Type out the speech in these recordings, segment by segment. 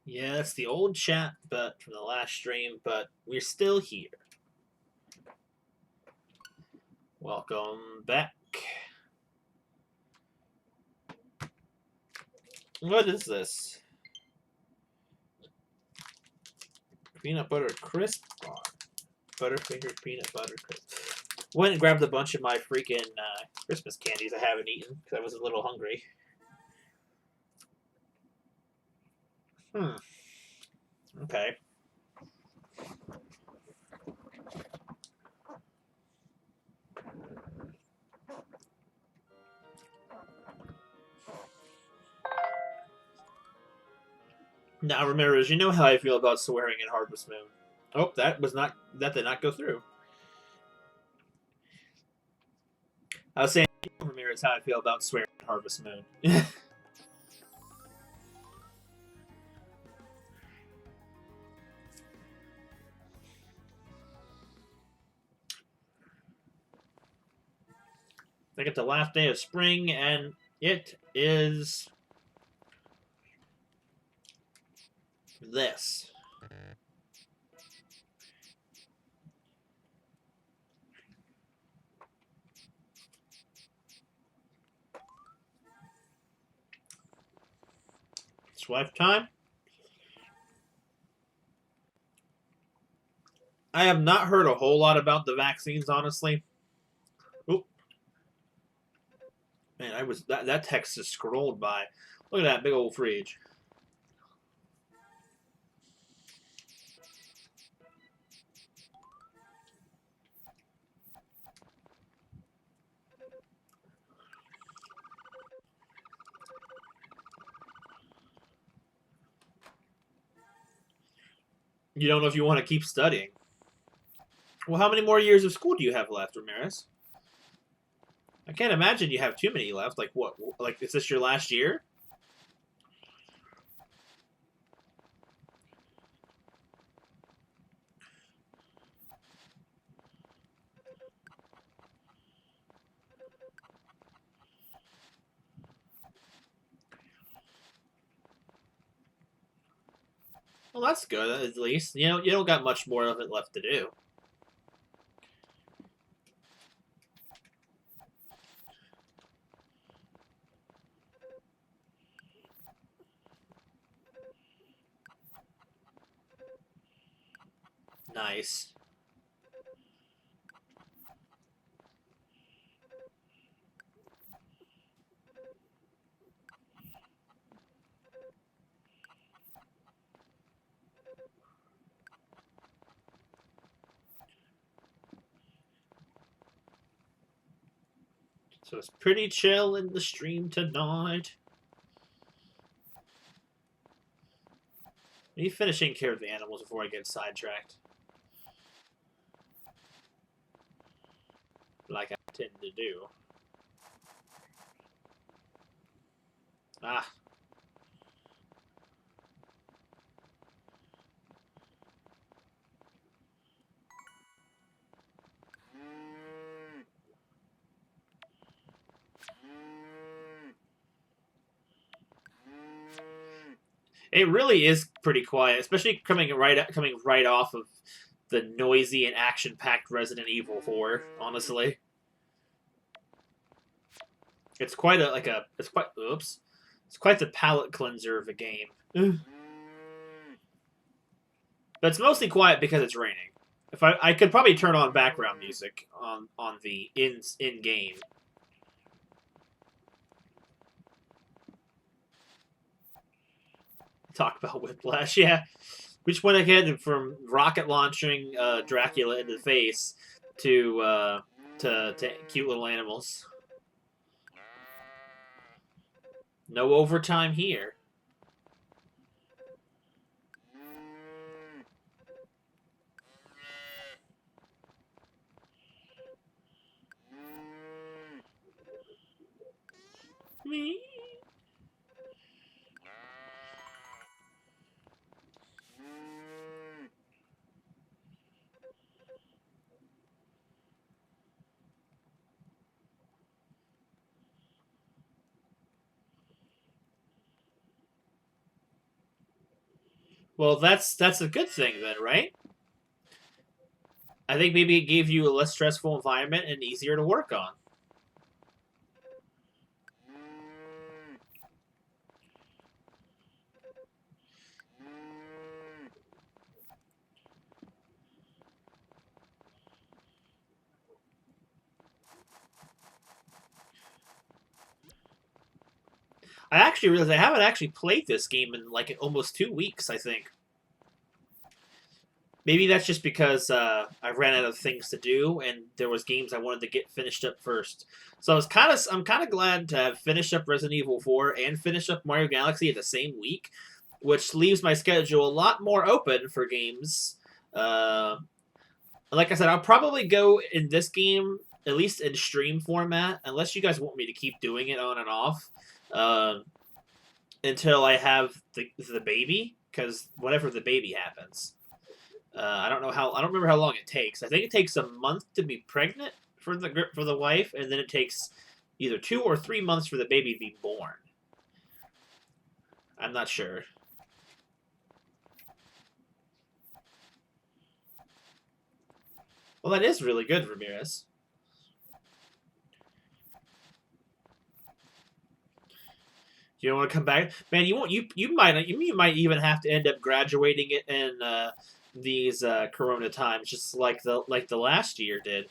Yeah, it's the old chat, but from the last stream, but we're still here. Welcome back. What is this? Peanut butter crisp bar. Butterfinger peanut butter crisp. Went and grabbed a bunch of my freaking Christmas candies I haven't eaten because I was a little hungry. Okay. Now, Ramirez, you know how I feel about swearing in Harvest Moon. Oh, that did not go through. I was saying, Ramirez, how I feel about swearing in Harvest Moon. I think it's the last day of spring, and it is this. It's lifetime. I have not heard a whole lot about the vaccines, honestly. Oop. Man, that text just scrolled by. Look at that big old fridge. You don't know if you want to keep studying. Well, how many more years of school do you have left, Ramirez? I can't imagine you have too many left. Like what? Like is this your last year? Well, that's good at least. You don't got much more of it left to do. Nice. So it's pretty chill in the stream tonight. Are you finishing care of the animals before I get sidetracked? Like I tend to do. Ah. It really is pretty quiet, especially coming right off of the noisy and action-packed Resident Evil 4. Honestly, it's quite it's quite the palate cleanser of a game. But it's mostly quiet because it's raining. If I could probably turn on background music on the in game. Talk about Whiplash, yeah. We just went ahead from rocket launching Dracula in the face to cute little animals. No overtime here. Me. Well, that's a good thing then, right? I think maybe it gave you a less stressful environment and easier to work on. I actually realized I haven't actually played this game in like almost 2 weeks. I think maybe that's just because I ran out of things to do, and there was games I wanted to get finished up first. So I'm kind of glad to have finished up Resident Evil 4 and finish up Mario Galaxy at the same week, which leaves my schedule a lot more open for games. Uh, like I said, I'll probably go in this game at least in stream format, unless you guys want me to keep doing it on and off. Uh, until I have the baby, because whenever the baby happens, I don't remember how long it takes. I think it takes a month to be pregnant for the wife, and then it takes either 2 or 3 months for the baby to be born. I'm not sure. Well, that is really good, Ramirez. You don't want to come back, man. You won't. You might even have to end up graduating it in these Corona times, just like the last year did.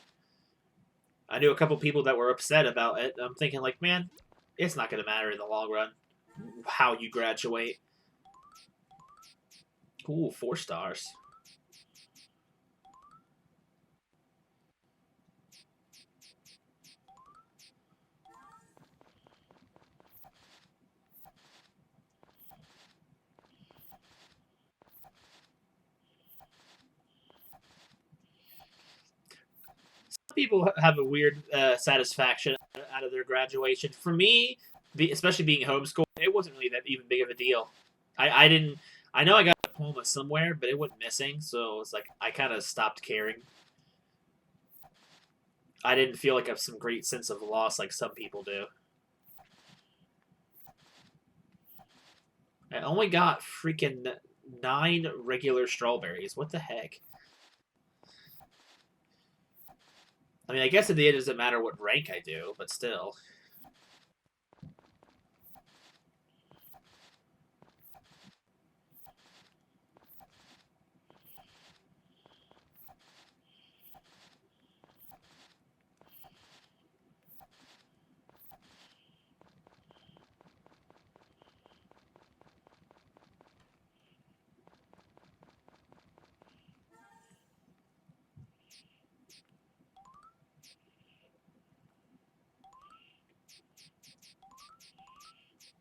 I knew a couple people that were upset about it. I'm thinking like, man, it's not going to matter in the long run how you graduate. Ooh, 4 stars. Some people have a weird satisfaction out of their graduation. For me, especially being homeschooled, it wasn't really that even big of a deal. I didn't. I know I got a diploma somewhere, but it went missing, so it's like I kind of stopped caring. I didn't feel like I have some great sense of loss like some people do. I only got freaking 9 regular strawberries. What the heck? I mean, I guess at the end it doesn't matter what rank I do, but still.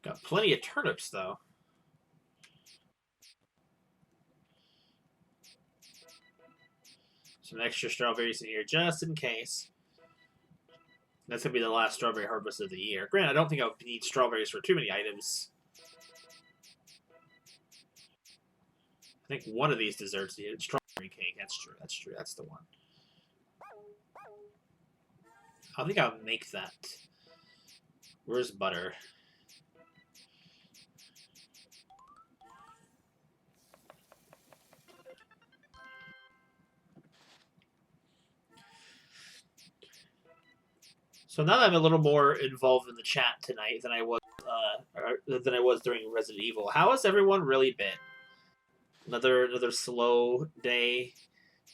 Got plenty of turnips, though. Some extra strawberries in here just in case. That's going to be the last strawberry harvest of the year. Granted, I don't think I'll need strawberries for too many items. I think one of these desserts needed strawberry cake. That's true. That's true. That's the one. I think I'll make that. Where's butter? So now that I'm a little more involved in the chat tonight than I was during Resident Evil, how has everyone really been? Another slow day,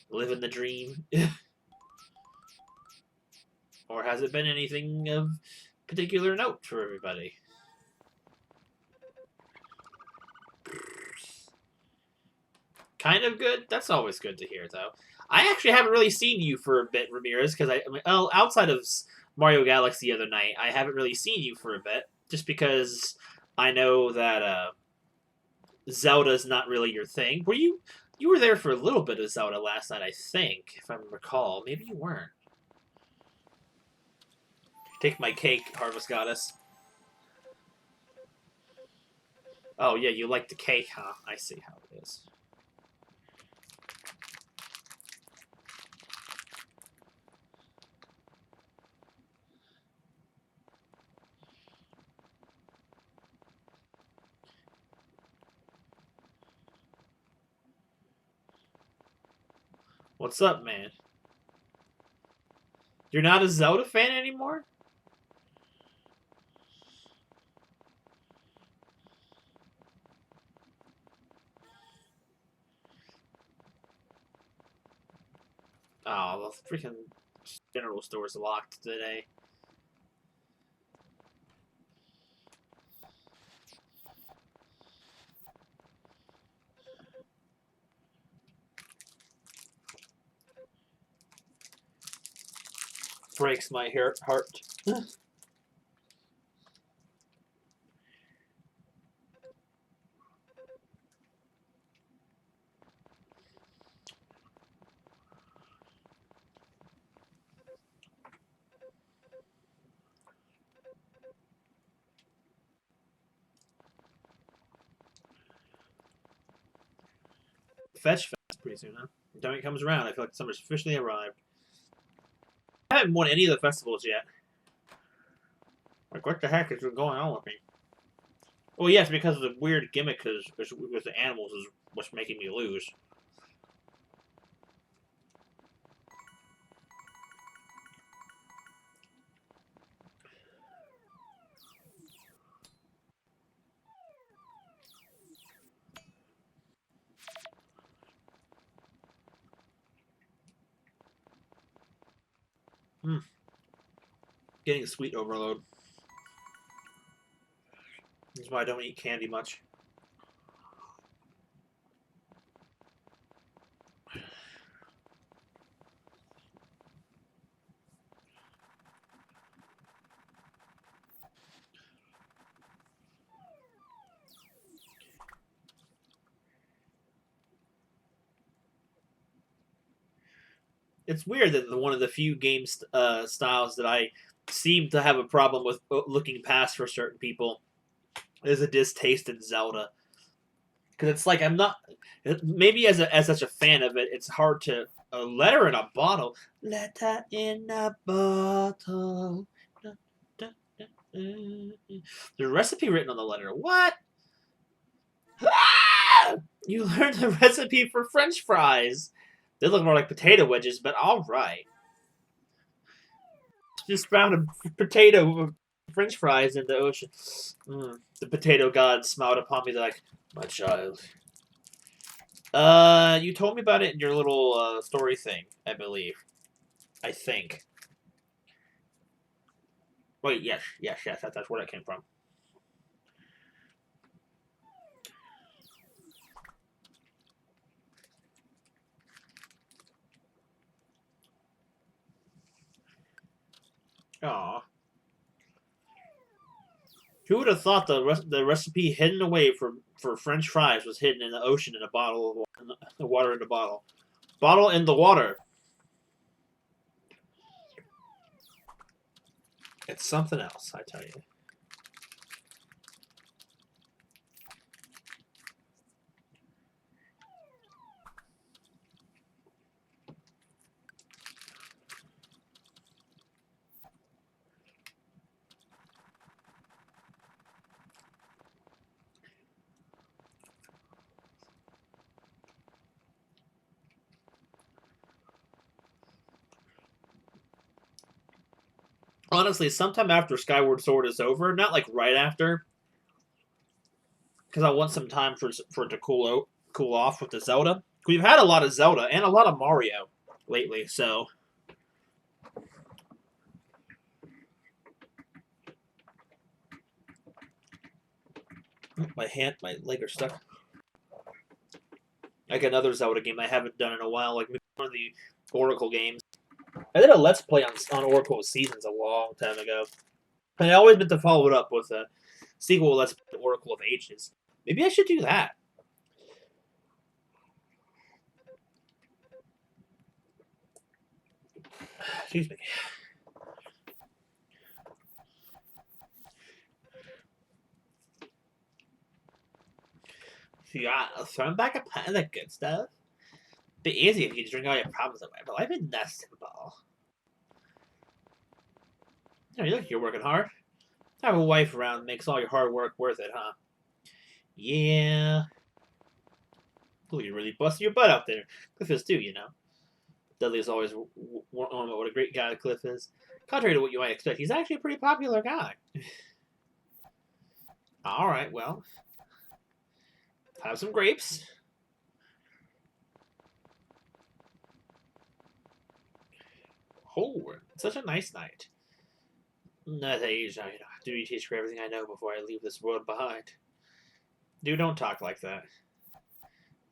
living the dream, or has it been anything of particular note for everybody? Kind of good. That's always good to hear, though. I actually haven't really seen you for a bit, Ramirez, because I mean, well, outside of Mario Galaxy the other night, I haven't really seen you for a bit, just because I know that Zelda's not really your thing. You were there for a little bit of Zelda last night, I think, if I recall. Maybe you weren't. Take my cake, Harvest Goddess. Oh yeah, you like the cake, huh? I see how it is. What's up, man? You're not a Zelda fan anymore? Oh, the freaking general store's locked today. Breaks my heart. Fetch Fest pretty soon, huh? Time it comes around, I feel like summer's officially arrived. I haven't won any of the festivals yet. Like, what the heck is going on with me? Well, yes, because of the weird gimmick with the animals is what's making me lose. Getting a sweet overload. That's why I don't eat candy much. It's weird that one of the few game styles that I seem to have a problem with looking past for certain people is a distaste in Zelda. Because it's like I'm not, maybe as such a fan of it, it's hard to a letter in a bottle. Letter in a bottle. The recipe written on the letter. What? Ah! You learned the recipe for French fries. They look more like potato wedges, but all right. Just found a potato French fries in the ocean. The potato god smiled upon me like, my child. You told me about it in your little story thing, I believe. I think. Wait, yes, that's where that came from. Aw. Who would have thought the recipe hidden away for French fries was hidden in the ocean in a bottle of water, the water in a bottle. Bottle in the water. It's something else, I tell you. Honestly, sometime after Skyward Sword is over, not like right after, because I want some time for it to cool off with the Zelda. We've had a lot of Zelda and a lot of Mario lately, so my leg are stuck. Like another Zelda game I haven't done in a while, like maybe one of the Oracle games. I did a Let's Play on Oracle Seasons a long time ago. And I always meant to follow it up with a sequel Let's Play Oracle of Ages. Maybe I should do that. Excuse me. Yeah, throwing back a pint of the good stuff. Be easy if you drink all your problems away, but life isn't that simple. Oh, you look, you're working hard. Have a wife around makes all your hard work worth it, huh? Yeah. Ooh, you're really busting your butt out there. Good feels too, you know. Dudley's always wondering what a great guy Cliff is. Contrary to what you might expect, he's actually a pretty popular guy. All right, well, have some grapes. Oh, such a nice night. At age, I do need to teach her everything I know before I leave this world behind. Dude, don't talk like that.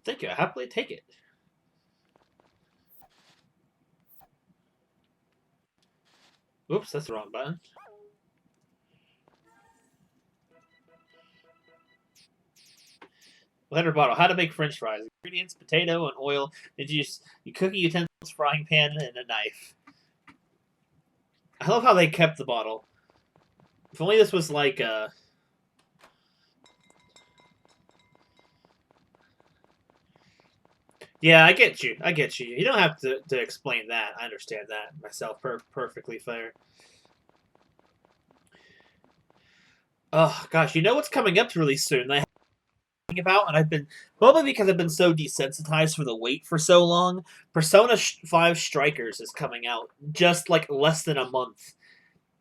Thank you. I happily take it. Oops, that's the wrong button. Letter bottle. How to make French fries. Ingredients: potato and oil. And juice. Your cooking utensils, frying pan, and a knife. I love how they kept the bottle. If only this was like Yeah, I get you. I get you. You don't have to explain that. I understand that myself perfectly fair. Oh, gosh. You know what's coming up really soon? I about, and I've been probably because I've been so desensitized for the wait for so long. Persona 5 Strikers is coming out just like less than a month,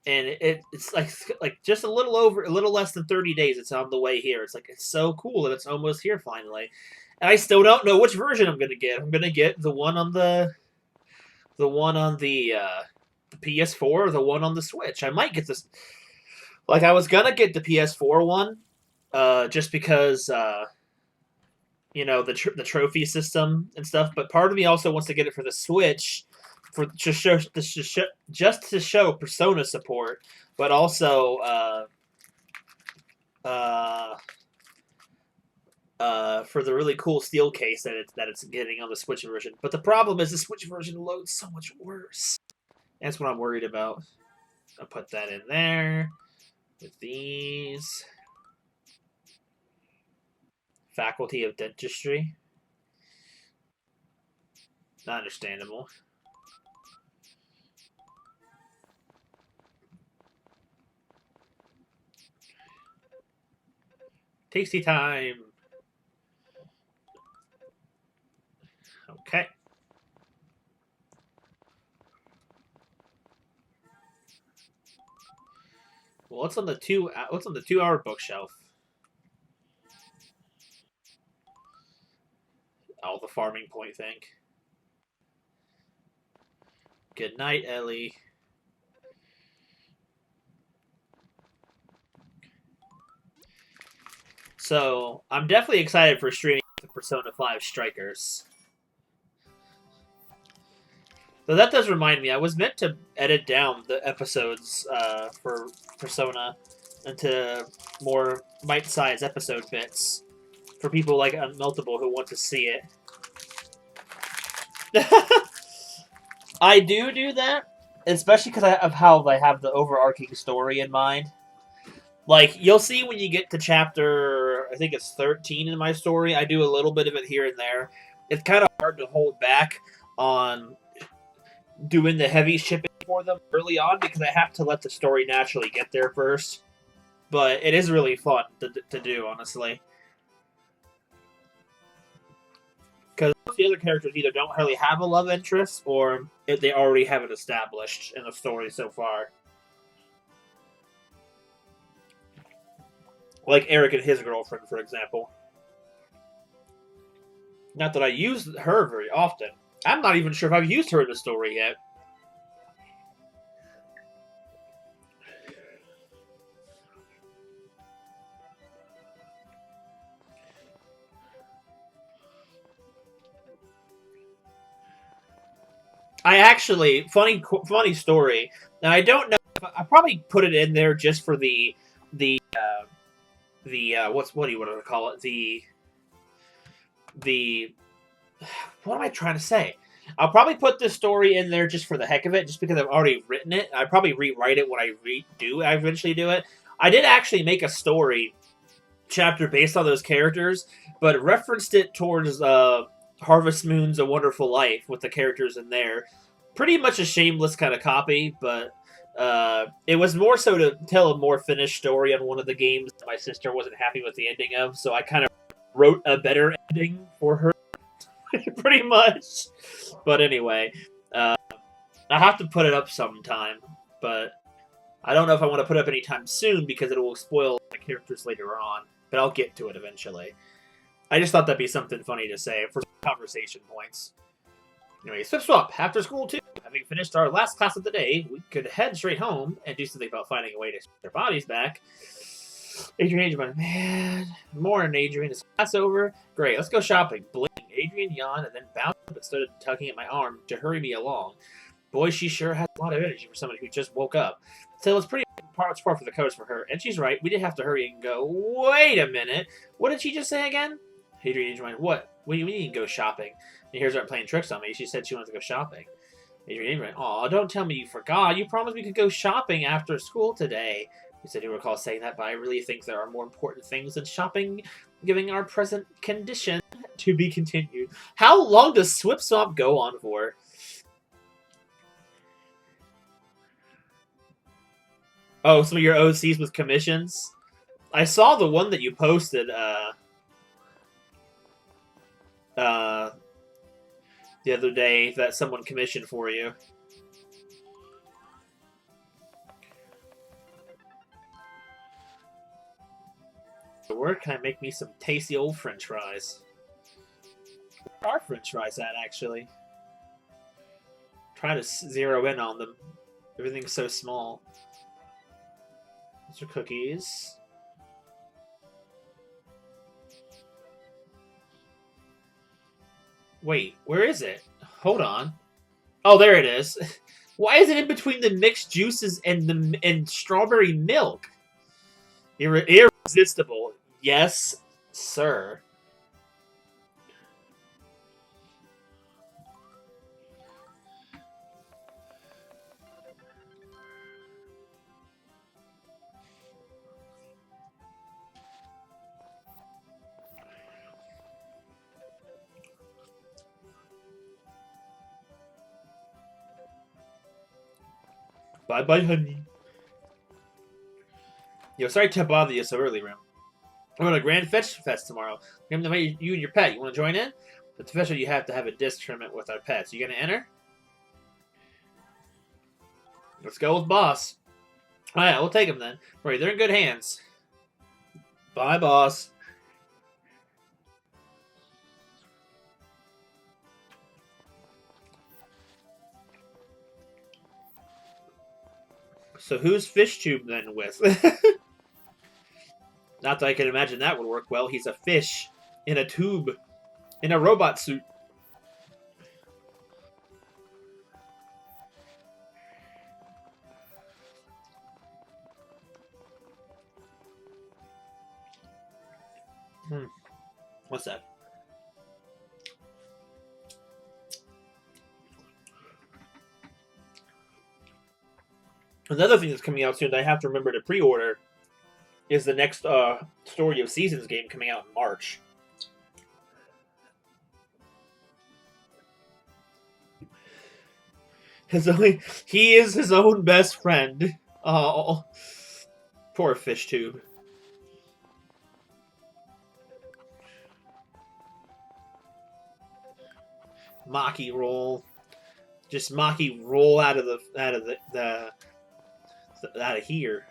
and it's like just a little less than 30 days. It's on the way here. It's so cool that it's almost here finally, and I still don't know which version I'm gonna get. I'm gonna get the one on the PS4 or the one on the Switch. I might get this. Like I was gonna get the PS4 one, just because the trophy system and stuff. But part of me also wants to get it for the Switch, for just to show Persona support, but also for the really cool steel case that it's getting on the Switch version. But the problem is the Switch version loads so much worse. That's what I'm worried about. I'll put that in there with these. Faculty of Dentistry. Not understandable. Tasty time. Okay. Well, what's on the 2-hour bookshelf? Oh, the farming point thing. Good night, Ellie. So, I'm definitely excited for streaming the Persona 5 Strikers. So that does remind me, I was meant to edit down the episodes for Persona into more bite-sized episode bits for people like Unmeltable who want to see it. I do that, especially because of how I have the overarching story in mind. Like, you'll see when you get to chapter, I think it's 13 in my story, I do a little bit of it here and there. It's kind of hard to hold back on doing the heavy shipping for them early on because I have to let the story naturally get there first. But it is really fun to do, honestly. Because the other characters either don't really have a love interest or they already have it established in the story so far. Like Eric and his girlfriend, for example. Not that I use her very often. I'm not even sure if I've used her in the story yet. I actually, funny story. Now I don't know. I probably put it in there just for the what do you want to call it? The what am I trying to say? I'll probably put this story in there just for the heck of it, just because I've already written it. I probably rewrite it when I eventually do it. I did actually make a story chapter based on those characters, but referenced it towards Harvest Moon's A Wonderful Life with the characters in there. Pretty much a shameless kind of copy, but it was more so to tell a more finished story on one of the games that my sister wasn't happy with the ending of, so I kind of wrote a better ending for her, pretty much. But anyway, I have to put it up sometime, but I don't know if I want to put it up anytime soon because it will spoil my characters later on. But I'll get to it eventually. I just thought that'd be something funny to say for conversation points. Anyway, swap. After school, too. Having finished our last class of the day, we could head straight home and do something about finding a way to get their bodies back. Adrian went, man. Morning, Adrian. Is class over? Great, let's go shopping. Blink. Adrian yawned and then bounced up and started tugging at my arm to hurry me along. Boy, she sure has a lot of energy for somebody who just woke up. Still, it's pretty far for the coast for her, and she's right. We did have to hurry and go. Wait a minute. What did she just say again? Adrian went, what? What do you mean go shopping? And here's her playing tricks on me. She said she wanted to go shopping. Adrian went, aw, don't tell me you forgot. You promised we could go shopping after school today. You said you recall saying that, but I really think there are more important things than shopping, given our present condition. To be continued. How long does Swip Swap go on for? Oh, some of your OCs with commissions? I saw the one that you posted, the other day that someone commissioned for you. Where can I make me some tasty old french fries? Where are french fries at, actually? Trying to zero in on them. Everything's so small. Those are cookies. Wait, where is it? Hold on. Oh, there it is. Why is it in between the mixed juices and strawberry milk? Irresistible. Yes, sir. Bye-bye, honey. Yo, sorry to bother you so early, Rim. I'm going to Grand Fetch Fest tomorrow. I'm going to invite you and your pet. You want to join in? But to fetch, you have to have a disc tournament with our pets. You going to enter? Let's go with Boss. Oh, yeah, we'll take him then. Right, they're in good hands. Bye, Boss. So who's Fish Tube then with? Not that I can imagine that would work well. He's a fish in a tube in a robot suit. What's that? Another thing that's coming out soon that I have to remember to pre-order is the next Story of Seasons game coming out in March. He is his own best friend. Oh, poor Fish Tube. Maki roll, just Maki roll out of here.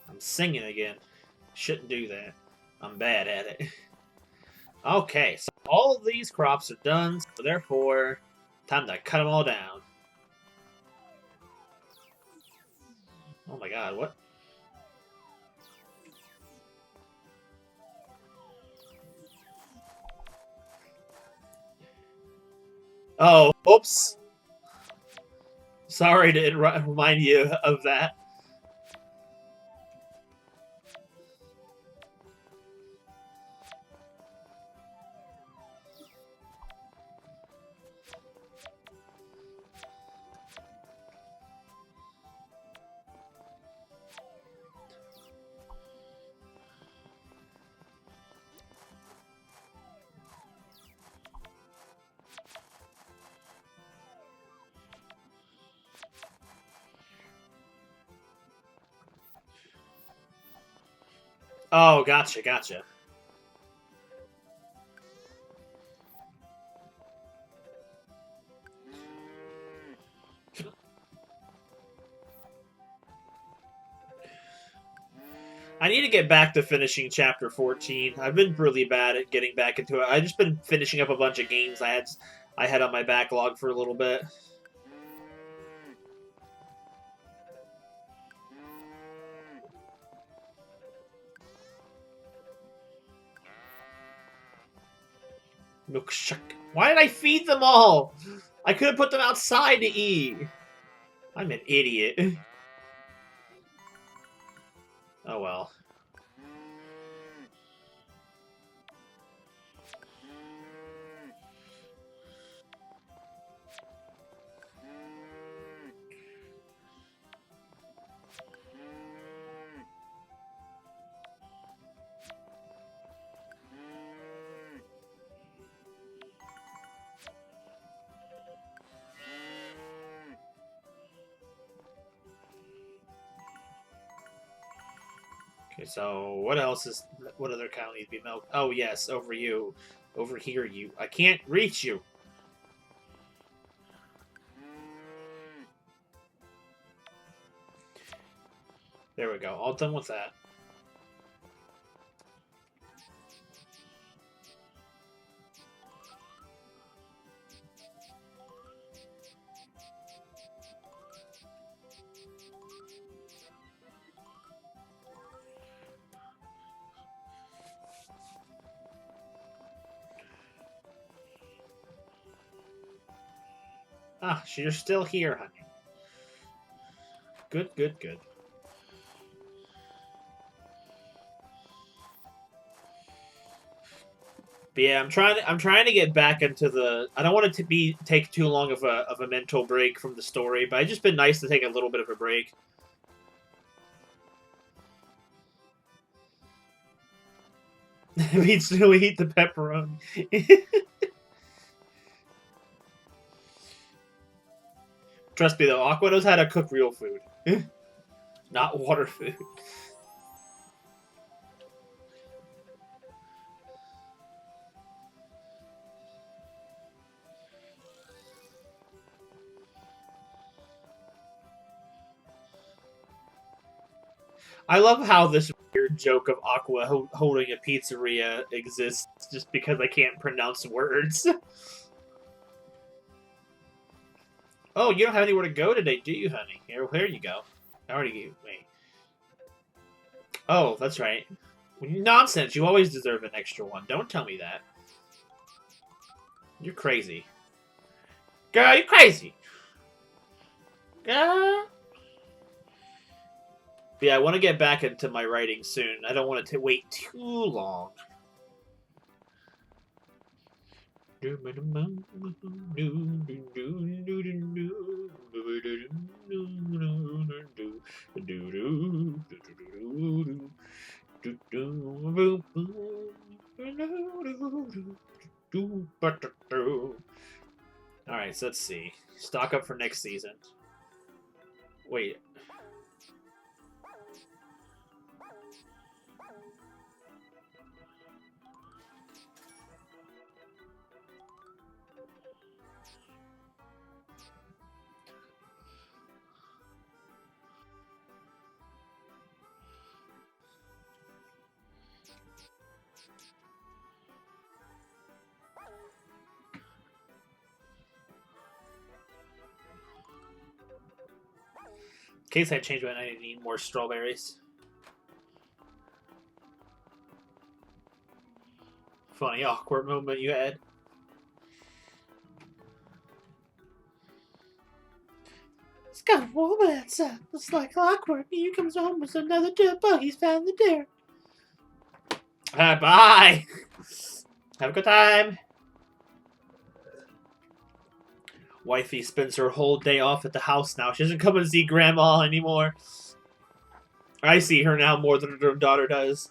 I'm singing again. Shouldn't do that. I'm bad at it. Okay, so all of these crops are done, so therefore, time to cut them all down. Oh my god, what? Oh, oops. Sorry to remind you of that. Oh, gotcha, gotcha. I need to get back to finishing chapter 14. I've been really bad at getting back into it. I've just been finishing up a bunch of games I had on my backlog for a little bit. Milkshake. Why did I feed them all? I could have put them outside to eat. I'm an idiot. Oh well. Okay, so what else is? What other cow needs to be milked? Oh yes, over you, over here you. I can't reach you. There we go. All done with that. Ah, so you're still here, honey. Good, good, good. But yeah, I'm trying to get back into the. I don't want it to take too long of a mental break from the story, but it's just been nice to take a little bit of a break. We still eat the pepperoni. Trust me though, Aqua knows how to cook real food, not water food. I love how this weird joke of Aqua holding a pizzeria exists just because I can't pronounce words. Oh, you don't have anywhere to go today, do you, honey? Here you go. I already gave. Wait. Oh, that's right. Nonsense. You always deserve an extra one. Don't tell me that. You're crazy. Girl, you're crazy. Girl. But yeah, I want to get back into my writing soon. I don't want to wait too long. Alright, so let's see. Stock up for next season. Wait. In case I change my mind, I need more strawberries. Funny, awkward moment you had. It's got warm outside. It's like clockwork. Here comes home with another dead bug. He's found the deer. Bye. Have a good time. Wifey spends her whole day off at the house now. She doesn't come and see Grandma anymore. I see her now more than her daughter does.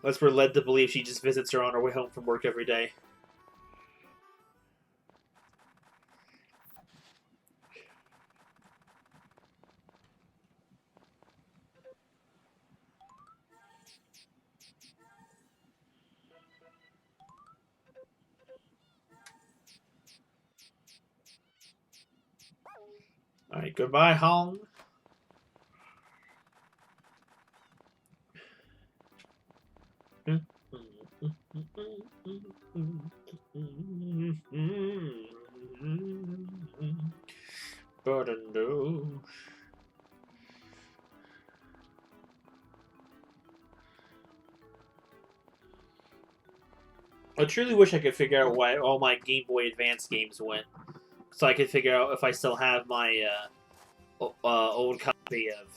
Unless we're led to believe she just visits her on her way home from work every day. Alright, goodbye, Hong. But no. I truly wish I could figure out why all my Game Boy Advance games went, so I could figure out if I still have my old copy of.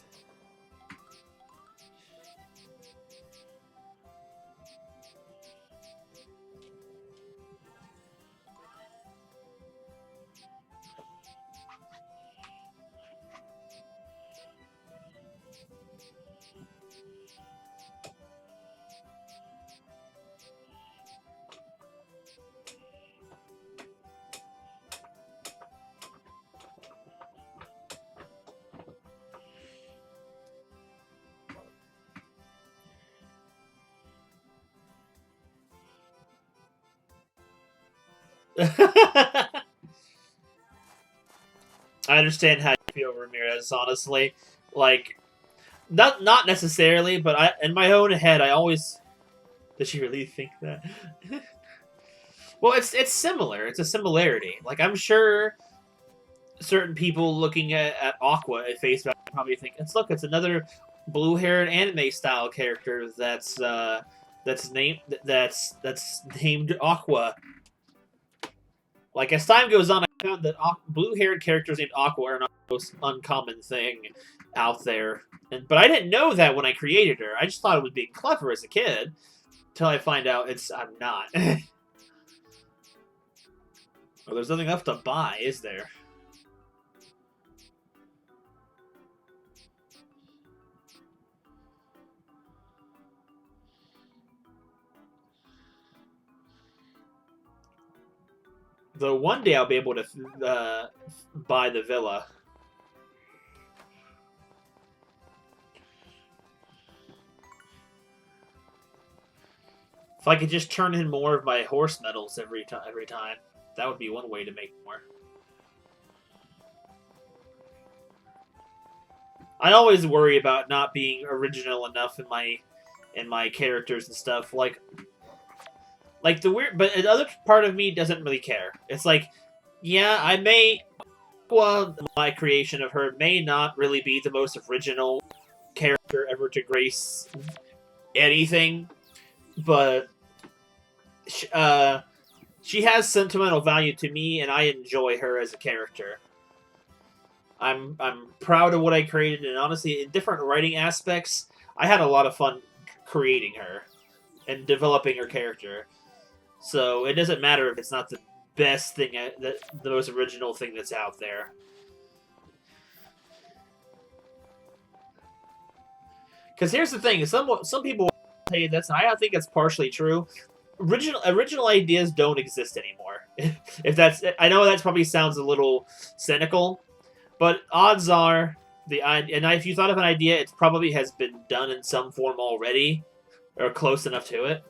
I understand how you feel, Ramirez. Honestly, like not necessarily, but I in my own head, I always. Does she really think that? Well, it's similar. It's a similarity. Like I'm sure certain people looking at Aqua at face value probably think it's another blue-haired anime style character that's named Aqua. Like as time goes on, I found that blue-haired characters named Aqua are not the most uncommon thing out there. But I didn't know that when I created her. I just thought it was being clever as a kid. Till I find out I'm not. Well, there's nothing left to buy, is there? Though one day I'll be able to buy the villa. If I could just turn in more of my horse medals every time, that would be one way to make more. I always worry about not being original enough in my characters and stuff. Like the weird, but the other part of me doesn't really care. It's like, yeah, I may, well, my creation of her may not really be the most original character ever to grace anything, but she has sentimental value to me, and I enjoy her as a character. I'm proud of what I created, and honestly, in different writing aspects, I had a lot of fun creating her and developing her character. So it doesn't matter if it's not the best thing, the most original thing that's out there. Because here's the thing: some people say I think that's partially true. Original ideas don't exist anymore. If that's, I know that probably sounds a little cynical, but odds are if you thought of an idea, it probably has been done in some form already, or close enough to it.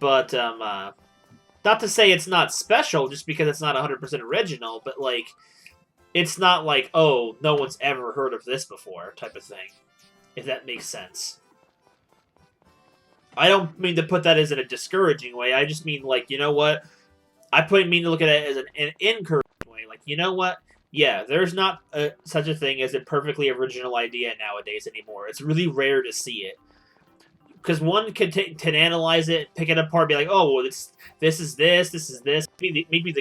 But not to say it's not special just because it's not 100% original, but like it's not like, oh, no one's ever heard of this before type of thing, if that makes sense. I don't mean to put that as in a discouraging way. I just mean like, you know what? mean to look at it as an encouraging way. Like, you know what? Yeah, there's not such a thing as a perfectly original idea nowadays anymore. It's really rare to see it. Because one can analyze it, pick it apart, be like, oh, well, this is this is this. Maybe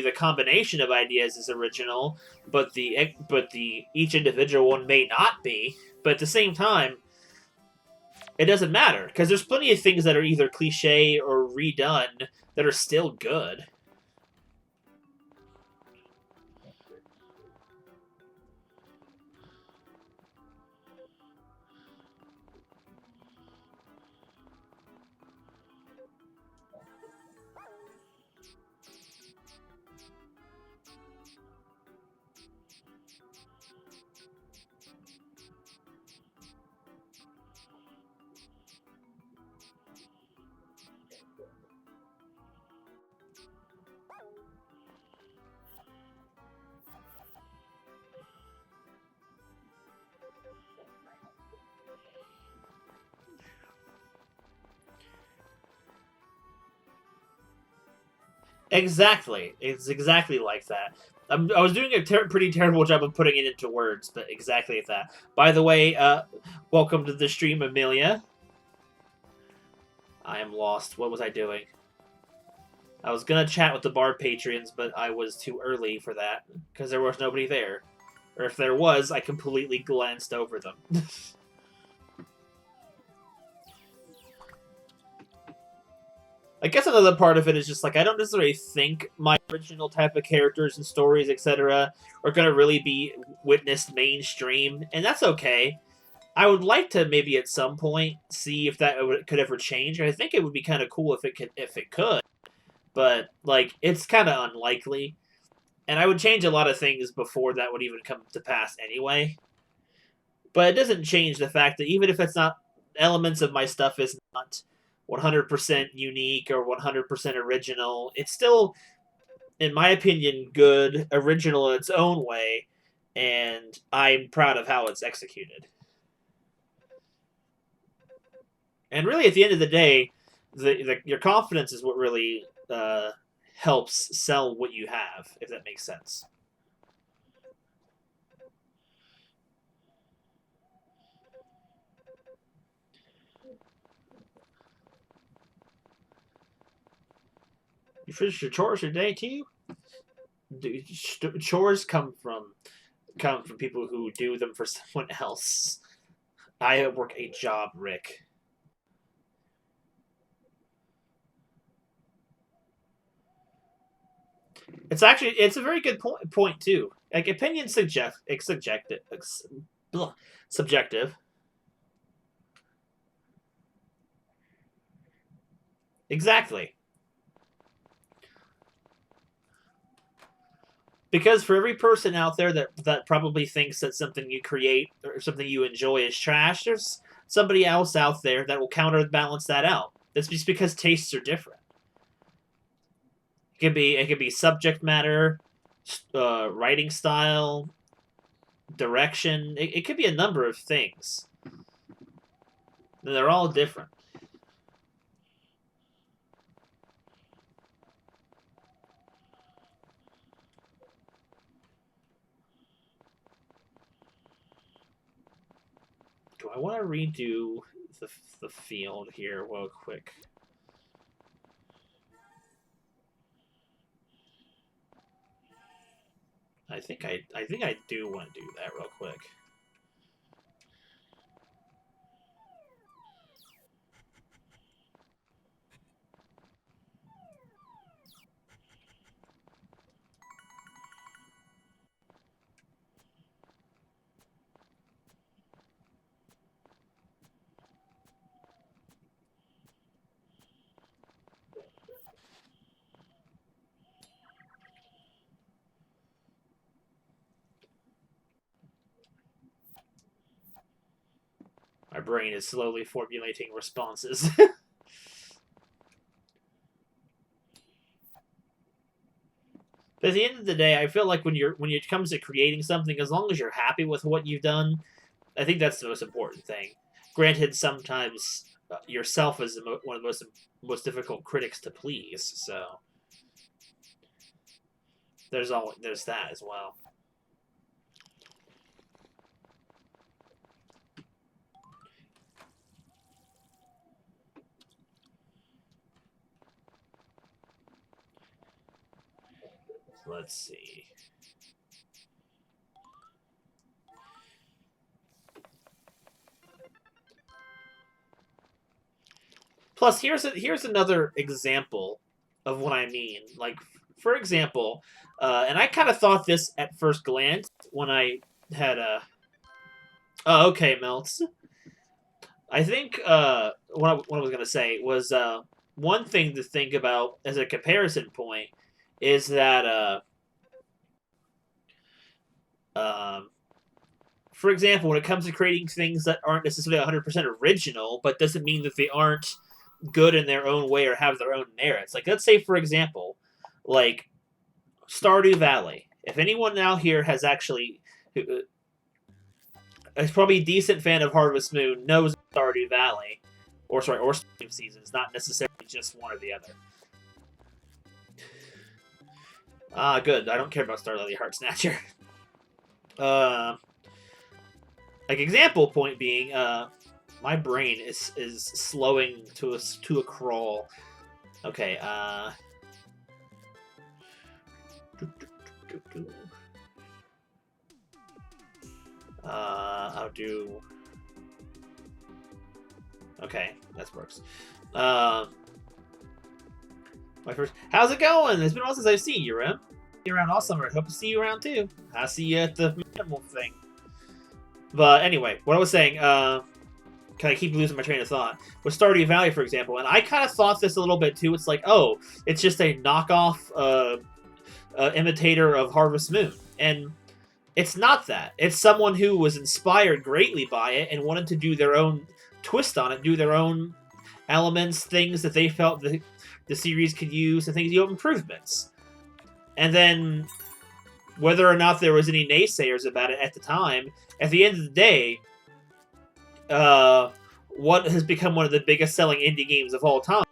the combination of ideas is original, but the each individual one may not be. But at the same time, it doesn't matter because there's plenty of things that are either cliche or redone that are still good. Exactly. It's exactly like that. I was doing a pretty terrible job of putting it into words, but exactly like that. By the way, welcome to the stream, Amelia. I am lost. What was I doing? I was gonna chat with the Bard Patreons, but I was too early for that because there was nobody there. Or if there was, I completely glanced over them. I guess another part of it is just like I don't necessarily think my original type of characters and stories, etc., are gonna really be witnessed mainstream, and that's okay. I would like to maybe at some point see if that could ever change. I think it would be kind of cool if it could, but like it's kind of unlikely. And I would change a lot of things before that would even come to pass anyway. But it doesn't change the fact that even if it's not elements of my stuff is not 100% unique or 100% original, it's still, in my opinion, good, original in its own way, and I'm proud of how it's executed. And really, at the end of the day, your confidence is what really helps sell what you have, if that makes sense. You finish your chores today too? Chores come from people who do them for someone else. I work a job, Rick. It's a very good point too. Like opinion subjective. Exactly. Because for every person out there that probably thinks that something you create or something you enjoy is trash, there's somebody else out there that will counterbalance that out. That's just because tastes are different. It could be subject matter, writing style, direction. It could be a number of things. And they're all different. Do I want to redo the field here real quick? I think I do want to do that real quick. My brain is slowly formulating responses. But at the end of the day, I feel like when it comes to creating something, as long as you're happy with what you've done, I think that's the most important thing. Granted, sometimes yourself is one of the most difficult critics to please. So there's that as well. Let's see. Plus, here's another example of what I mean. Like, for example, and I kind of thought this at first glance when I had a. Oh, okay, Melts. I think what I was gonna say was one thing to think about as a comparison point is that um, for example, when it comes to creating things that aren't necessarily 100% original, but doesn't mean that they aren't good in their own way or have their own merits. Like, let's say, for example, like Stardew Valley. If anyone out here has actually, is probably a decent fan of Harvest Moon, knows Stardew Valley, or Stream Seasons, not necessarily just one or the other. Ah, good. I don't care about Star Lily Heart Snatcher. uh, like example point being, my brain is slowing to a crawl. Okay. I'll do. Okay, that works. My first. How's it going? It's been a while since I've seen you, Rim. You're around all summer. Hope to see you around too. I'll see you at the minimal thing. But anyway, what I was saying, can I keep losing my train of thought? With Stardew Valley, for example, and I kind of thought this a little bit too. It's like, oh, it's just a knockoff imitator of Harvest Moon. And it's not that. It's someone who was inspired greatly by it and wanted to do their own twist on it, do their own elements, things that they felt the series could use, and things, improvements. And then, whether or not there was any naysayers about it at the time, at the end of the day, what has become one of the biggest selling indie games of all time,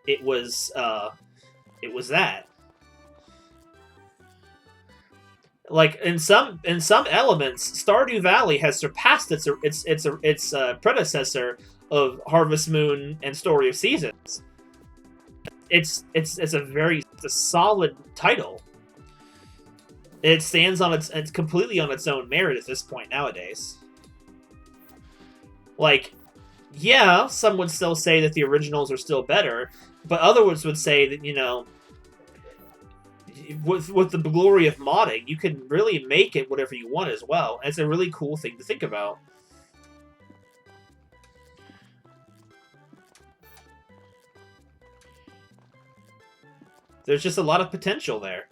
it was that. Like in some elements, Stardew Valley has surpassed its predecessor of Harvest Moon and Story of Seasons. It's a solid title. It stands on it's completely on its own merit at this point nowadays. Like, yeah, some would still say that the originals are still better, but others would say that, with the glory of modding, you can really make it whatever you want as well. And it's a really cool thing to think about. There's just a lot of potential there.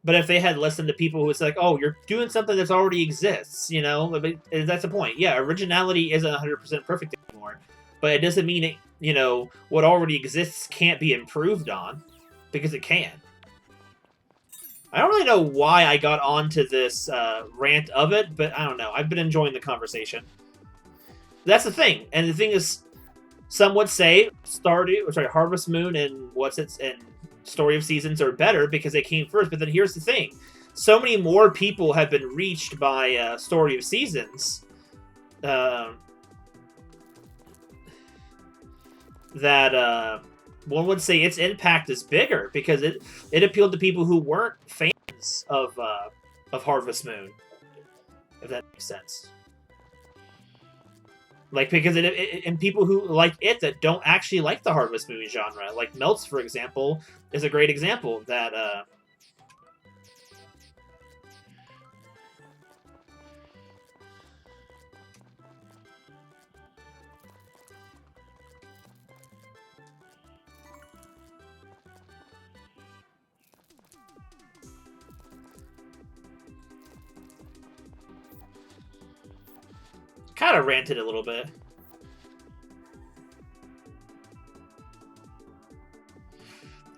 But if they had listened to people who was like, oh, you're doing something that already exists, that's the point. Yeah, originality isn't 100% perfect anymore. But it doesn't mean it, what already exists can't be improved on. Because it can. I don't really know why I got onto this rant of it, but I don't know. I've been enjoying the conversation. That's the thing. And the thing is, some would say Harvest Moon and Story of Seasons are better because they came first. But then here's the thing. So many more people have been reached by Story of Seasons that one would say its impact is bigger because it appealed to people who weren't fans of Harvest Moon, if that makes sense. Like, because and people who like it that don't actually like the Harvest Moon genre, like Melts, for example, is a great example that kind of ranted a little bit.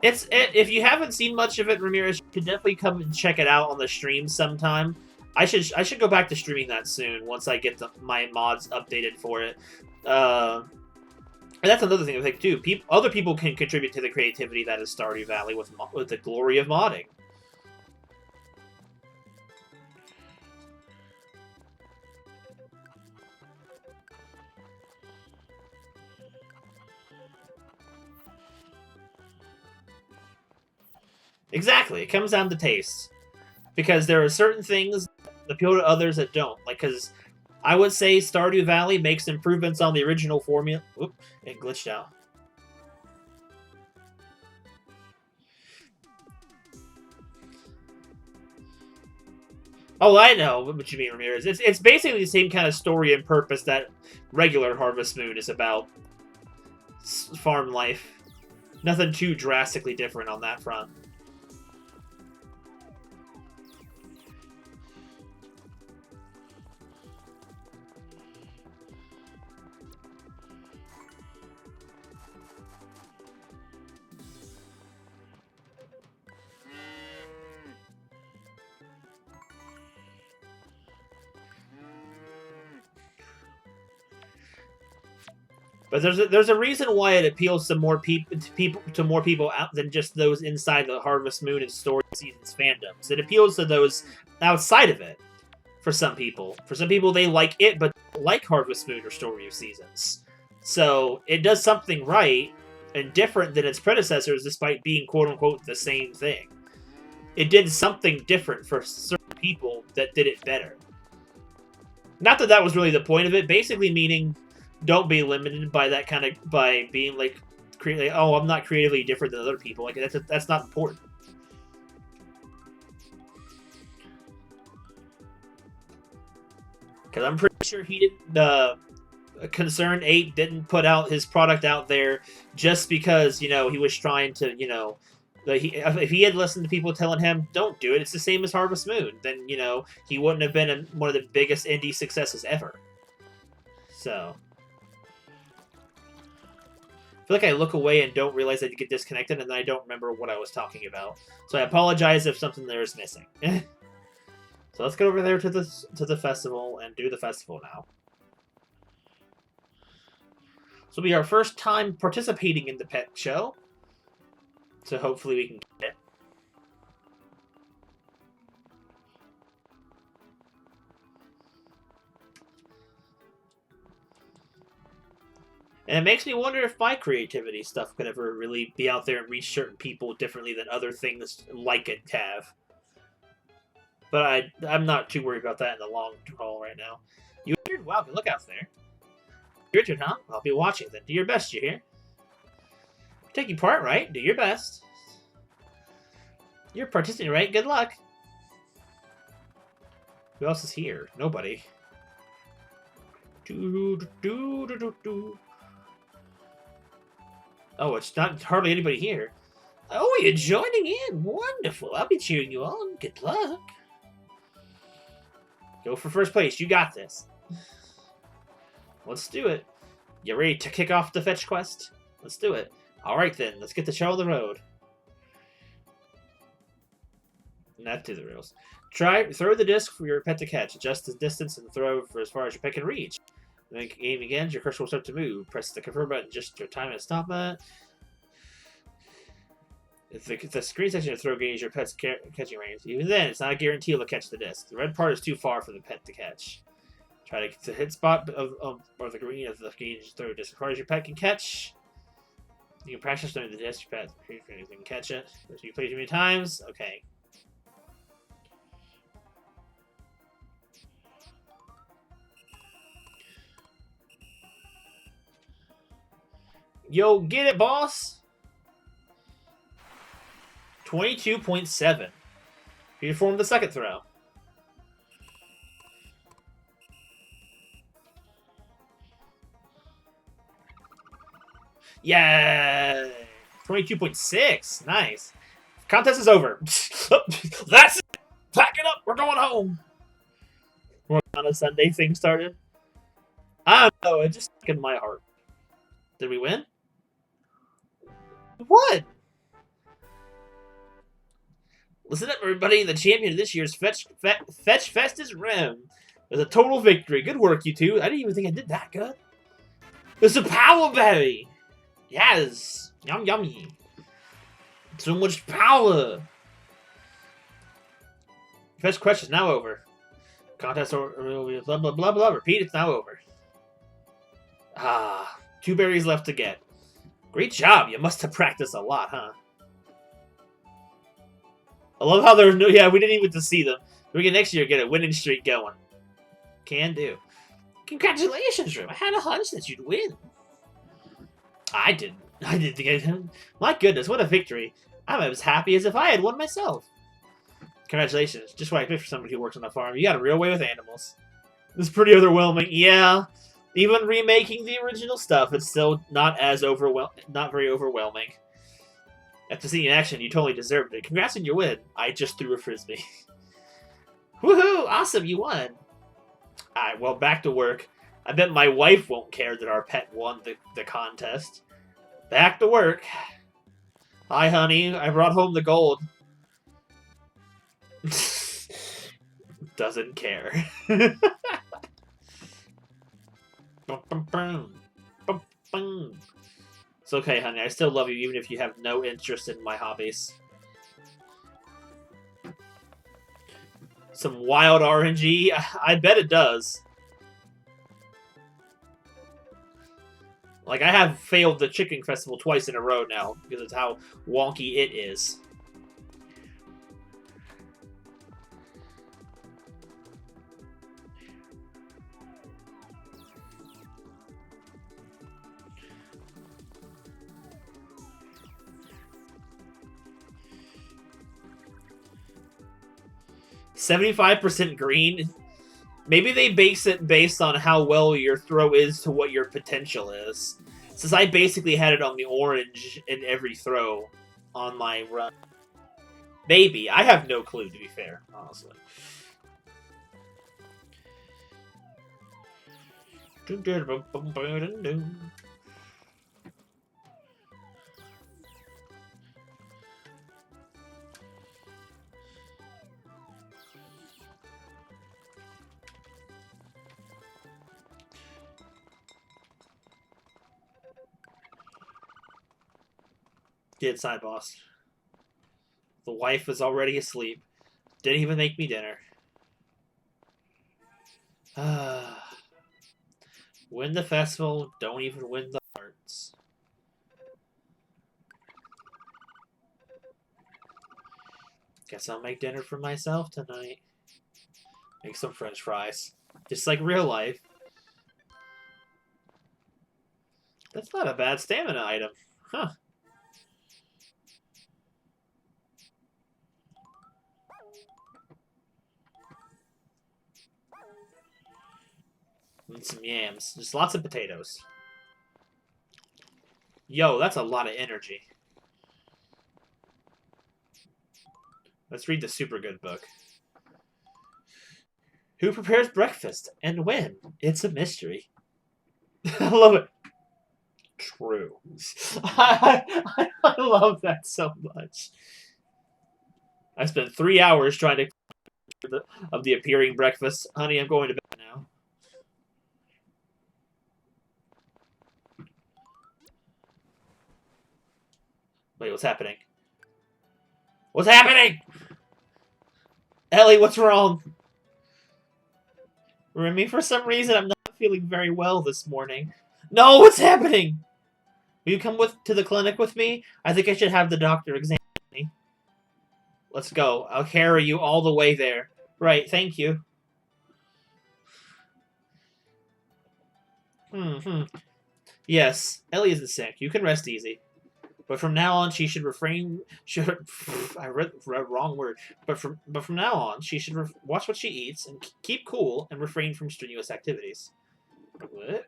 If you haven't seen much of it, Ramirez, you should definitely come and check it out on the stream sometime. I should go back to streaming that soon once I get my mods updated for it. And that's another thing I think too. Other people can contribute to the creativity that is Stardew Valley with the glory of modding. Exactly. It comes down to taste. Because there are certain things that appeal to others that don't. Like, because I would say Stardew Valley makes improvements on the original formula. Oop, it glitched out. Oh, I know what you mean, Ramirez. It's basically the same kind of story and purpose that regular Harvest Moon is about. Farm life. Nothing too drastically different on that front. But there's a reason why it appeals to more people out than just those inside the Harvest Moon and Story Seasons fandoms. It appeals to those outside of it. For some people, they like it, but don't like Harvest Moon or Story of Seasons. So it does something right and different than its predecessors, despite being quote unquote the same thing. It did something different for certain people that did it better. Not that that was really the point of it. Basically, meaning don't be limited by that kind of by being like, oh, I'm not creatively different than other people. Like that's not important. Because I'm pretty sure he didn't. Concern 8 didn't put out his product out there just because he was trying to if he had listened to people telling him don't do it, it's the same as Harvest Moon, then he wouldn't have been one of the biggest indie successes ever. So. I feel like I look away and don't realize I get disconnected, and then I don't remember what I was talking about. So I apologize if something there is missing. So let's get over there to the festival and do the festival now. This will be our first time participating in the pet show. So hopefully we can get it. And it makes me wonder if my creativity stuff could ever really be out there and reach certain people differently than other things like it have. But I'm not too worried about that in the long haul right now. You heard? Wow, good look out there. Your turn, huh? I'll be watching then. Do your best, you hear? You're taking part, right? Do your best. You're participating, right? Good luck. Who else is here? Nobody. Oh, it's not hardly anybody here. Oh, you're joining in. Wonderful. I'll be cheering you on. Good luck. Go for first place. You got this. Let's do it. You ready to kick off the fetch quest? Let's do it. Alright then, let's get the show on the road. Not to the rails. Throw the disc for your pet to catch. Adjust the distance and throw for as far as your pet can reach. Then aim again, your cursor will start to move. Press the confirm button just your time and stop button. If the screen section of throw gains your pet's catching range, even then, it's not a guarantee it'll catch the disc. The red part is too far for the pet to catch. Try to get the hit spot of the green of the gauge throw disc as far as your pet can catch. You can practice throwing the disc, your pet can catch it. So you play too many times, okay. Yo, get it, boss! 22.7. You perform the second throw. Yeah, 22.6. Nice. Contest is over. That's it. Pack it up. We're going home. We're on a Sunday thing started. I don't know. It just in my heart. Did we win? What? Listen up, everybody. The champion of this year's Fetch Fest is Rem. It was a total victory. Good work, you two. I didn't even think I did that good. It's a power berry. Yes. Yum, yummy. So much power. Fetch quest is now over. Contest over. Blah, blah, blah, blah. Repeat, it's now over. Ah. 2 berries left to get. Great job. You must have practiced a lot, huh? I love how there's no... Yeah, we didn't even get to see them. We can next year get a winning streak going. Can do. Congratulations, Rim. I had a hunch that you'd win. I didn't. I didn't think I did. My goodness, what a victory. I'm as happy as if I had won myself. Congratulations. Just what I picked for somebody who works on a farm. You got a real way with animals. This is pretty overwhelming. Yeah. Even remaking the original stuff, it's still not very overwhelming. After seeing in action, you totally deserved it. Congrats on your win. I just threw a frisbee. Woohoo! Awesome, you won. Alright, well, back to work. I bet my wife won't care that our pet won the contest. Back to work. Hi, honey. I brought home the gold. Doesn't care. It's okay, honey. I still love you, even if you have no interest in my hobbies. Some wild RNG? I bet it does. Like, I have failed the chicken festival twice in a row now, because of how wonky it is. $75% green? Maybe they base it based on how well your throw is to what your potential is. Since I basically had it on the orange in every throw on my run. Maybe. I have no clue, to be fair, honestly. Get side boss. The wife is already asleep. Didn't even make me dinner. Win the festival, don't even win the hearts. Guess I'll make dinner for myself tonight. Make some french fries. Just like real life. That's not a bad stamina item. Huh. And some yams. Just lots of potatoes. Yo, that's a lot of energy. Let's read the super good book. Who prepares breakfast and when? It's a mystery. I love it. True. I love that so much. I spent 3 hours trying to of the appearing breakfast. Honey, I'm going to bed now. Wait, what's happening? What's happening? Ellie, what's wrong? Remy, for some reason, I'm not feeling very well this morning. No, what's happening? Will you come to the clinic with me? I think I should have the doctor examine me. Let's go. I'll carry you all the way there. Right, thank you. Yes, Ellie isn't sick. You can rest easy. But from now on, she should refrain. I read wrong word. But from now on, she should watch what she eats and keep cool and refrain from strenuous activities. What?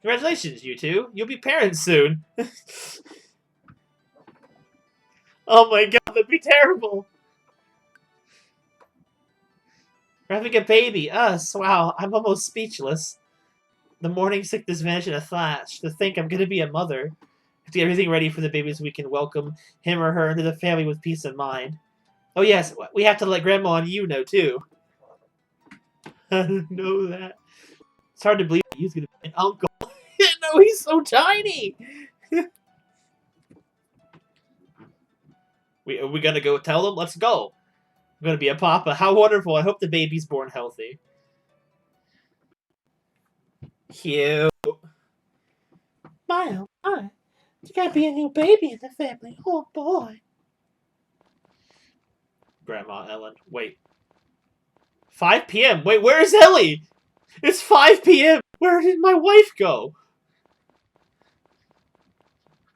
Congratulations, you two! You'll be parents soon. Oh my god, that'd be terrible. We're having a baby. Us. Wow, I'm almost speechless. The morning sickness vanished in a flash. To think I'm gonna be a mother. To get everything ready for the baby so we can welcome him or her into the family with peace of mind. Oh yes, we have to let Grandma and you know too. I didn't know that. It's hard to believe he's gonna be an uncle. No, he's so tiny. we gonna go tell them? Let's go. I'm gonna be a papa. How wonderful! I hope the baby's born healthy. Cute. My oh my. There's gotta be a new baby in the family. Oh boy. Grandma Ellen. Wait. 5 p.m. Wait, where's Ellie? It's 5 p.m. Where did my wife go?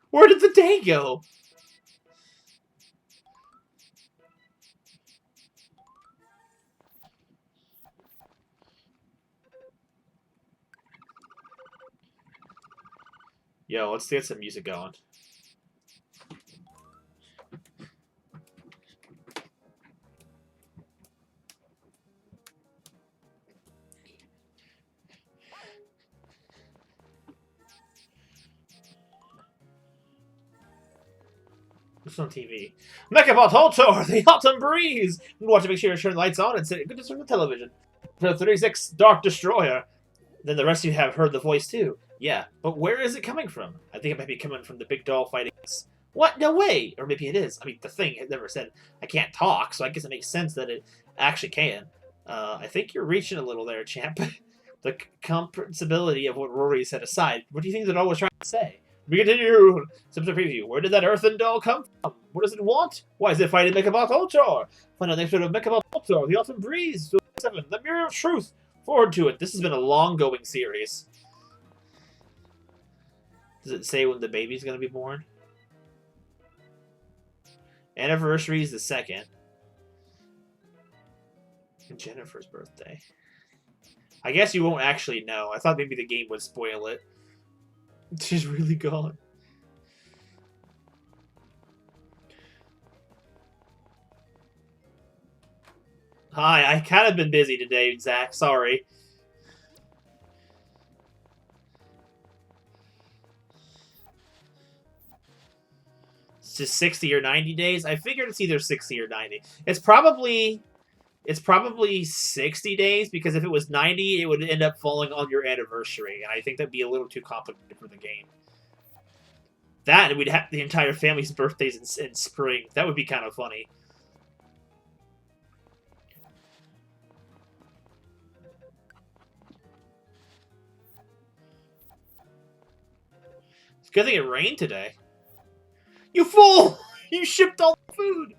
Where did the day go? Yo, let's get some music going. What's on TV? Mechabot Hotor, the autumn breeze! We want to make sure you turn the lights on and sit good to turn the television. For 36, Dark Destroyer. Then the rest of you have heard the voice too. Yeah, but where is it coming from? I think it might be coming from the big doll fighting. What? No way! Or maybe it is. I mean, the thing had never said I can't talk, so I guess it makes sense that it actually can. I think you're reaching a little there, champ. The comprehensibility of what Rory set aside. What do you think the doll was trying to say? We continue. Symptom preview. Where did that earthen doll come from? What does it want? Why is it fighting Mechabot Ultor? Find out the episode of Mechabot Ultor, the Autumn Breeze, 7, The Mirror of Truth. Forward to it. This has been a long-going series. Does it say when the baby's going to be born? Anniversary is the 2nd. Jennifer's birthday. I guess you won't actually know. I thought maybe the game would spoil it. She's really gone. Hi, I kind of been busy today, Zach. Sorry. It's just 60 or 90 days. I figured it's either 60 or 90. It's probably 60 days, because if it was 90, it would end up falling on your anniversary, and I think that'd be a little too complicated for the game. That, and we'd have the entire family's birthdays in spring. That would be kind of funny. It's a good thing it rained today. You fool! You shipped all the food!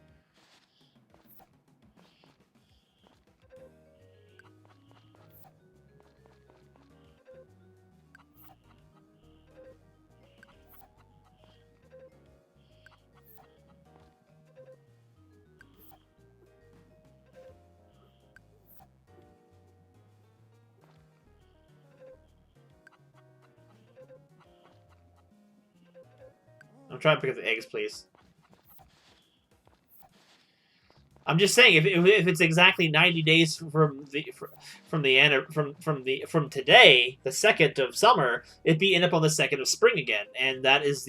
I'm trying to pick up the eggs, please. I'm just saying, if it's exactly 90 days from today, the 2nd of summer, it'd be end up on the 2nd of spring again, and that is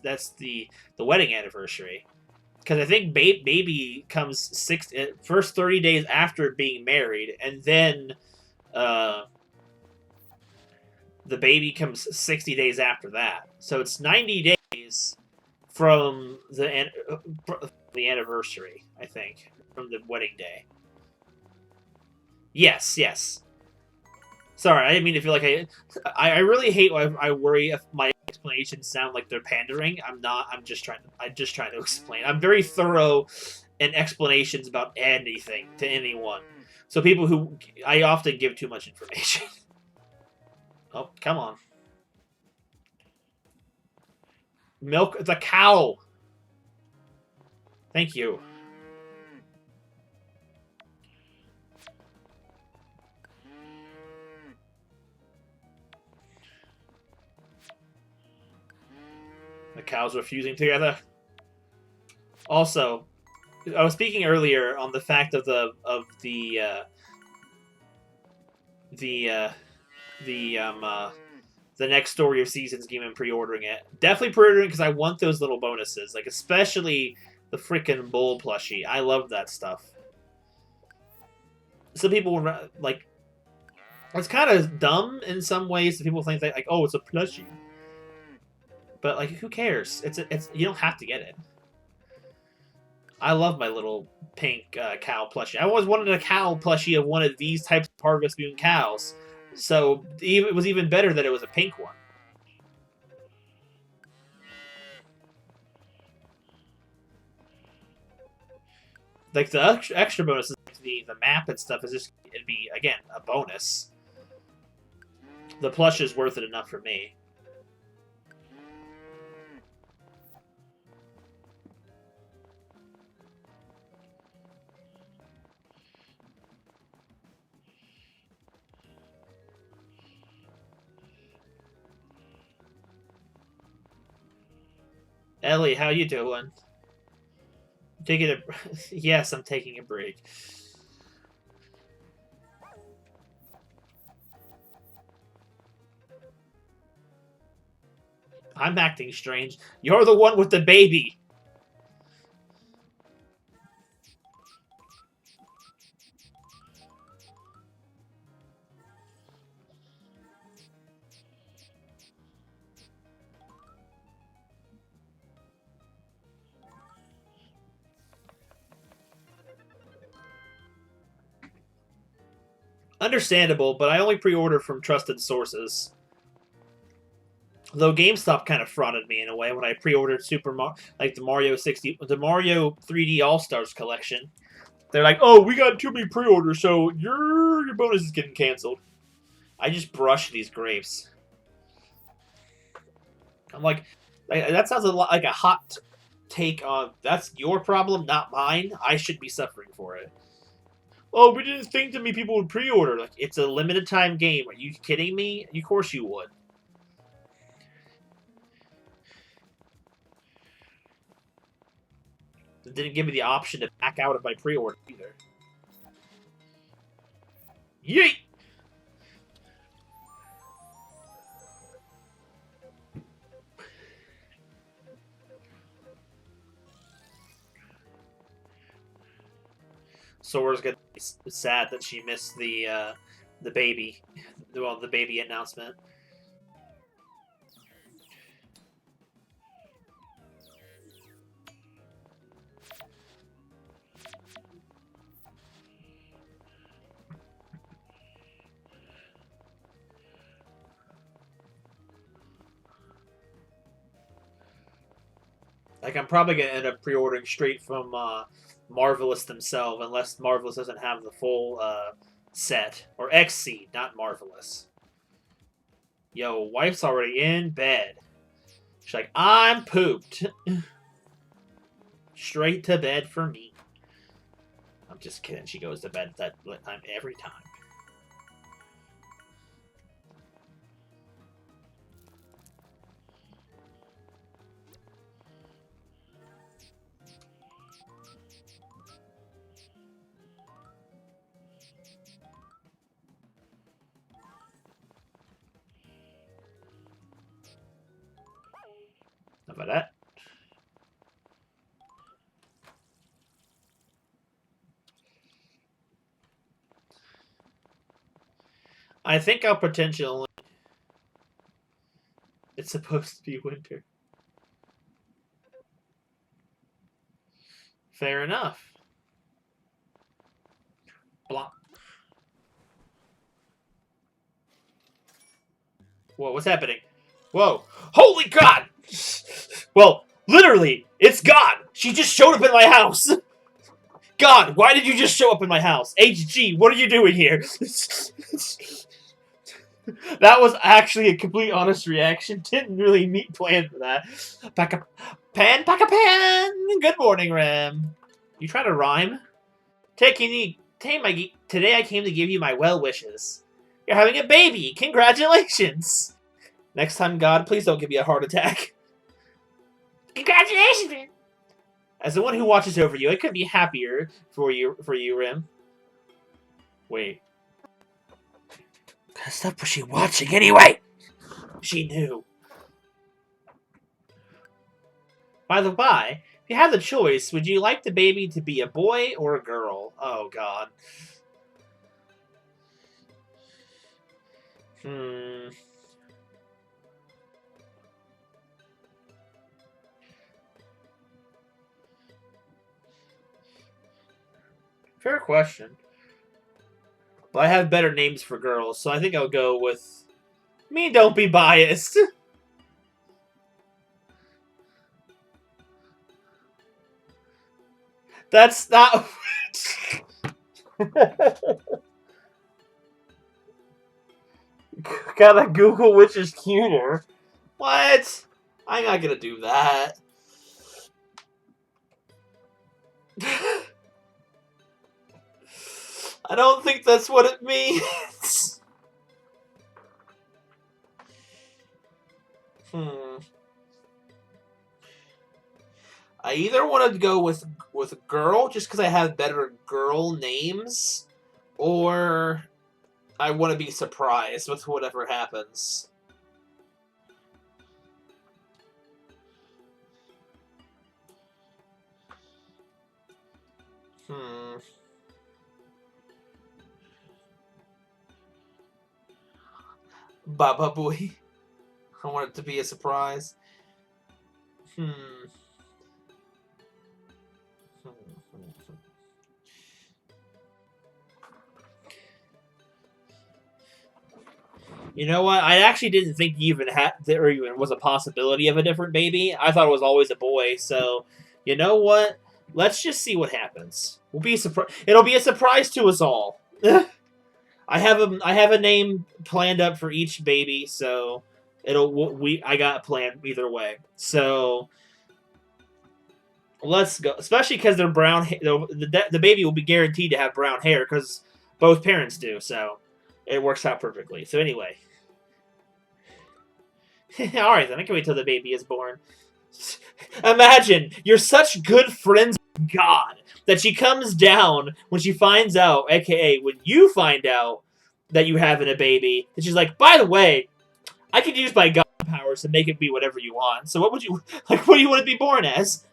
that's the wedding anniversary. Because I think baby comes first 30 days after being married, and then the baby comes 60 days after that. So it's 90 days from the anniversary, I think, from the wedding day. Yes, yes. Sorry, I didn't mean to feel like I really hate when I worry if my explanations sound like they're pandering. I'm not. I'm just trying to explain. I'm very thorough in explanations about anything to anyone. So people who I often give too much information. Oh, come on. Milk the cow. Thank you. The cows were fusing together. Also, I was speaking earlier on the fact of the next Story of Seasons game and pre-ordering it. Definitely pre-ordering because I want those little bonuses, like especially the freaking bull plushie. I love that stuff. Some people were like, it's kind of dumb in some ways. That people think that like, oh, it's a plushie, but like, who cares? It's you don't have to get it. I love my little pink cow plushie. I always wanted a cow plushie of one of these types of Harvest Moon cows. So it was even better that it was a pink one. Like the extra bonuses, like the map and stuff, is just it'd be again a bonus. The plush is worth it enough for me. Ellie, how you doing? Taking a yes, I'm taking a break. I'm acting strange. You're the one with the baby. Understandable, but I only pre-order from trusted sources. Though GameStop kind of frauded me in a way when I pre-ordered like the Mario 3D All Stars collection. They're like, "Oh, we got too many pre-orders, so your bonus is getting canceled." I just brush these grapes. I'm like, that sounds a lot like a hot take on that's your problem, not mine. I should be suffering for it. Oh, we didn't think that many people would pre-order. Like, it's a limited time game. Are you kidding me? Of course you would. It didn't give me the option to back out of my pre-order either. Yeet! Sora's gonna be sad that she missed the baby, the baby announcement. Like, I'm probably gonna end up pre-ordering straight from Marvelous themselves, unless Marvelous doesn't have the full set or XC, not Marvelous. Yo, wife's already in bed. She's like, I'm pooped. Straight to bed for me. I'm just kidding. She goes to bed at that time every time. How about that? I think I'll potentially. It's supposed to be winter. Fair enough. Blah. Whoa, what's happening? Whoa. Holy God! Well, literally, it's God! She just showed up in my house! God, why did you just show up in my house? HG, what are you doing here? That was actually a complete honest reaction. Didn't really meet plan for that. Pack a pan, pack a pan! Good morning, Rem. You trying to rhyme? Today I came to give you my well wishes. You're having a baby! Congratulations! Next time, God, please don't give me a heart attack. Congratulations, man! As the one who watches over you, I couldn't be happier for you, Rim. Wait. What stuff was she watching anyway? She knew. By the by, if you had the choice, would you like the baby to be a boy or a girl? Oh, God. Fair question. But I have better names for girls, so I think I'll go with... Me, don't be biased. That's not... Gotta Google which is cuter. What? I'm not gonna do that. I don't think that's what it means. I either want to go with a girl just because I have better girl names, or I want to be surprised with whatever happens. Baba Booey. I want it to be a surprise. You know what? I actually didn't think you even had there even was a possibility of a different baby. I thought it was always a boy. So, you know what? Let's just see what happens. We'll be surprised. It'll be a surprise to us all. I have a name planned up for each baby, so I got a plan either way. So let's go. Especially because they're brown. The baby will be guaranteed to have brown hair because both parents do. So it works out perfectly. So anyway. Alright then, I can wait till the baby is born. Imagine, you're such good friends with God that she comes down when she finds out, aka when you find out that you having a baby, and she's like, by the way, I could use my God powers to make it be whatever you want. So what would you, like, what do you want to be born as?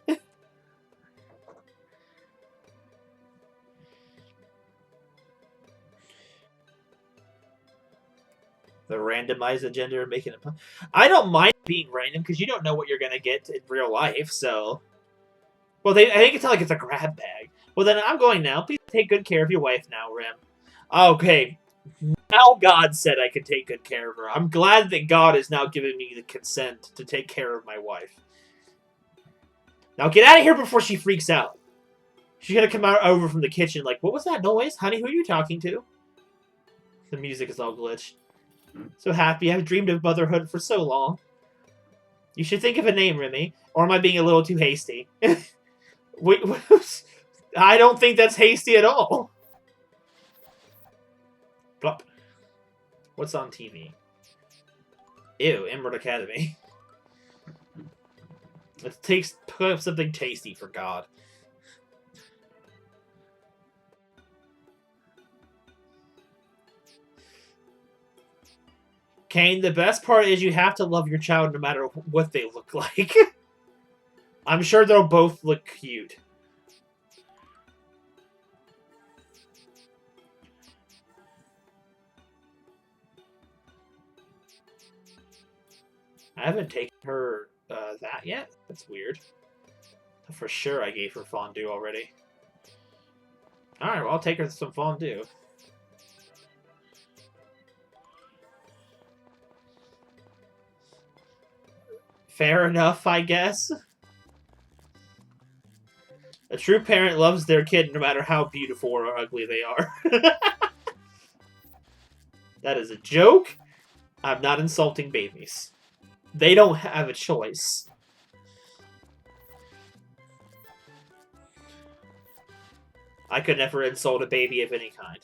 The randomize the gender and making it. I don't mind being random because you don't know what you're gonna get in real life. So, well, I think it's not like it's a grab bag. Well, then I'm going now. Please take good care of your wife now, Rim. Okay, now God said I could take good care of her. I'm glad that God is now giving me the consent to take care of my wife. Now get out of here before she freaks out. She's gonna come out over from the kitchen like, what was that noise? Honey, who are you talking to? The music is all glitched. So happy. I've dreamed of motherhood for so long. You should think of a name, Remy. Or am I being a little too hasty? Wait, I don't think that's hasty at all. Plop. What's on TV? Ew, Emerald Academy. Let's put up something tasty for God. Kane, the best part is you have to love your child no matter what they look like. I'm sure they'll both look cute. I haven't taken her that yet. That's weird. For sure I gave her fondue already. Alright, well, I'll take her some fondue. Fair enough, I guess. A true parent loves their kid no matter how beautiful or ugly they are. That is a joke. I'm not insulting babies. They don't have a choice. I could never insult a baby of any kind.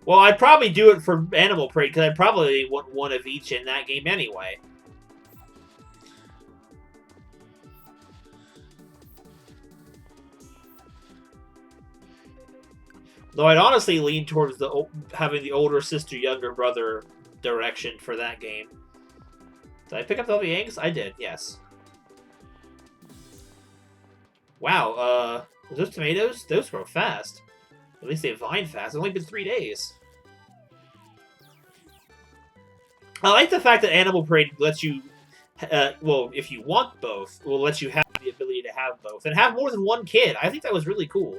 Well, I'd probably do it for Animal Parade, because I'd probably want one of each in that game anyway. Though I'd honestly lean towards having the older sister, younger brother direction for that game. Did I pick up all the eggs? I did, yes. Wow, those tomatoes? Those grow fast. At least they vine fast. It's only been 3 days. I like the fact that Animal Parade lets you, well, if you want both, will let you have the ability to have both. And have more than one kid. I think that was really cool.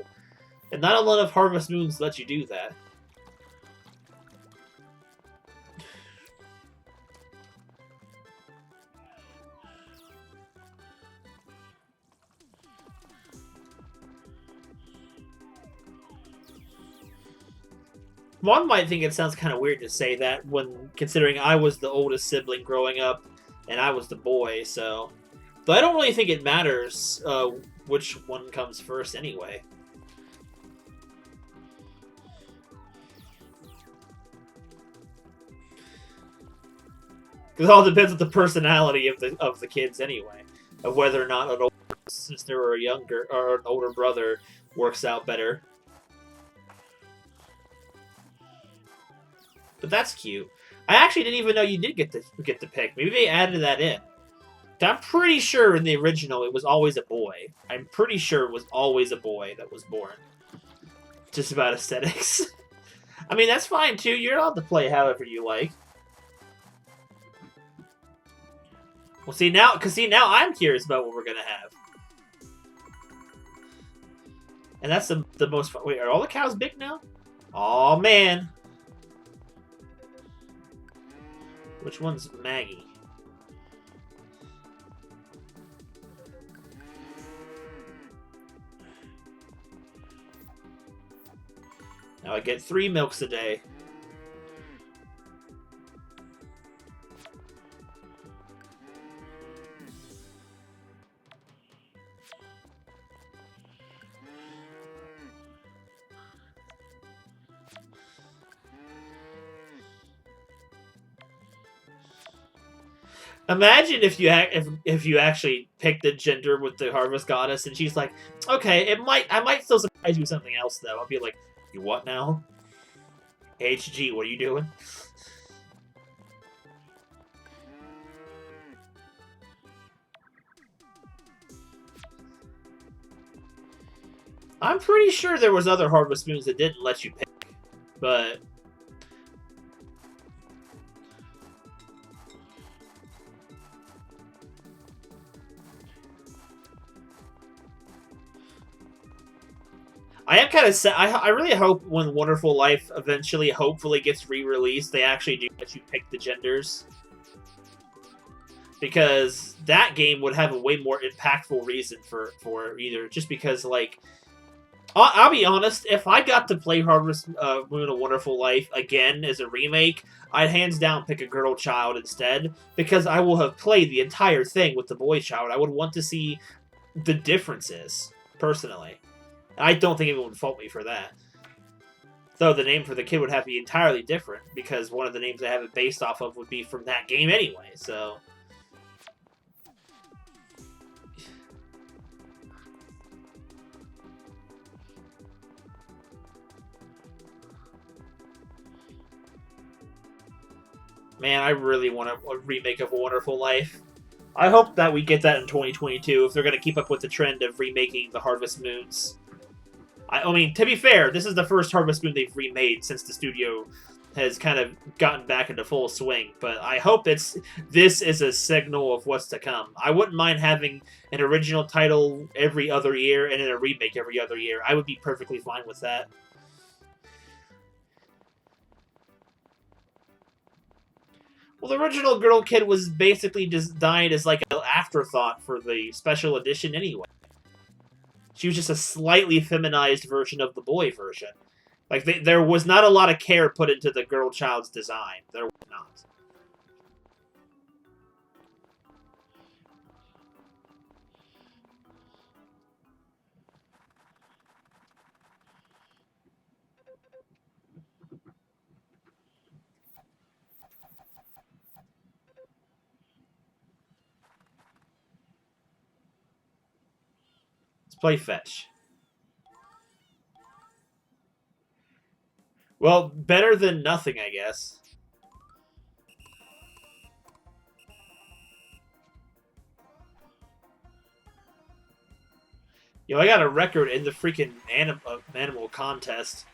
And not a lot of Harvest Moons let you do that. One might think it sounds kind of weird to say that when considering I was the oldest sibling growing up and I was the boy, so... But I don't really think it matters which one comes first anyway. Because it all depends on the personality of the kids anyway, of whether or not an older sister or an older brother works out better. But that's cute. I actually didn't even know you did get the pick. Maybe they added that in. I'm pretty sure in the original it was always a boy. I'm pretty sure it was always a boy that was born. Just about aesthetics. I mean, that's fine too. You're allowed to play however you like. Well, see now, because see now I'm curious about what we're gonna have, and that's the most fun. Wait, are all the cows big now? Oh man, which one's Maggie? Now I get 3 milks a day. Imagine if you actually pick the gender with the Harvest Goddess, and she's like, "Okay, I might still surprise you with something else though." I'll be like, "You what now? HG, what are you doing?" I'm pretty sure there was other Harvest Moons that didn't let you pick, but I am kind of sad. I really hope when Wonderful Life eventually, hopefully, gets re-released, they actually do let you pick the genders. Because that game would have a way more impactful reason for either. Just because, like, I'll be honest, if I got to play Harvest Moon: A Wonderful Life again as a remake, I'd hands down pick a girl child instead, because I will have played the entire thing with the boy child. I would want to see the differences, personally. I don't think anyone would fault me for that. Though the name for the kid would have to be entirely different, because one of the names I have it based off of would be from that game anyway, so... Man, I really want a remake of A Wonderful Life. I hope that we get that in 2022, if they're going to keep up with the trend of remaking the Harvest Moons. I mean, to be fair, this is the first Harvest Moon they've remade since the studio has kind of gotten back into full swing. But I hope this is a signal of what's to come. I wouldn't mind having an original title every other year and then a remake every other year. I would be perfectly fine with that. Well, the original Girl Kid was basically designed as like an afterthought for the special edition anyway. She was just a slightly feminized version of the boy version. Like, there was not a lot of care put into the girl child's design. There was not. Let's play fetch. Well, better than nothing, I guess. Yo, I got a record in the freaking animal contest.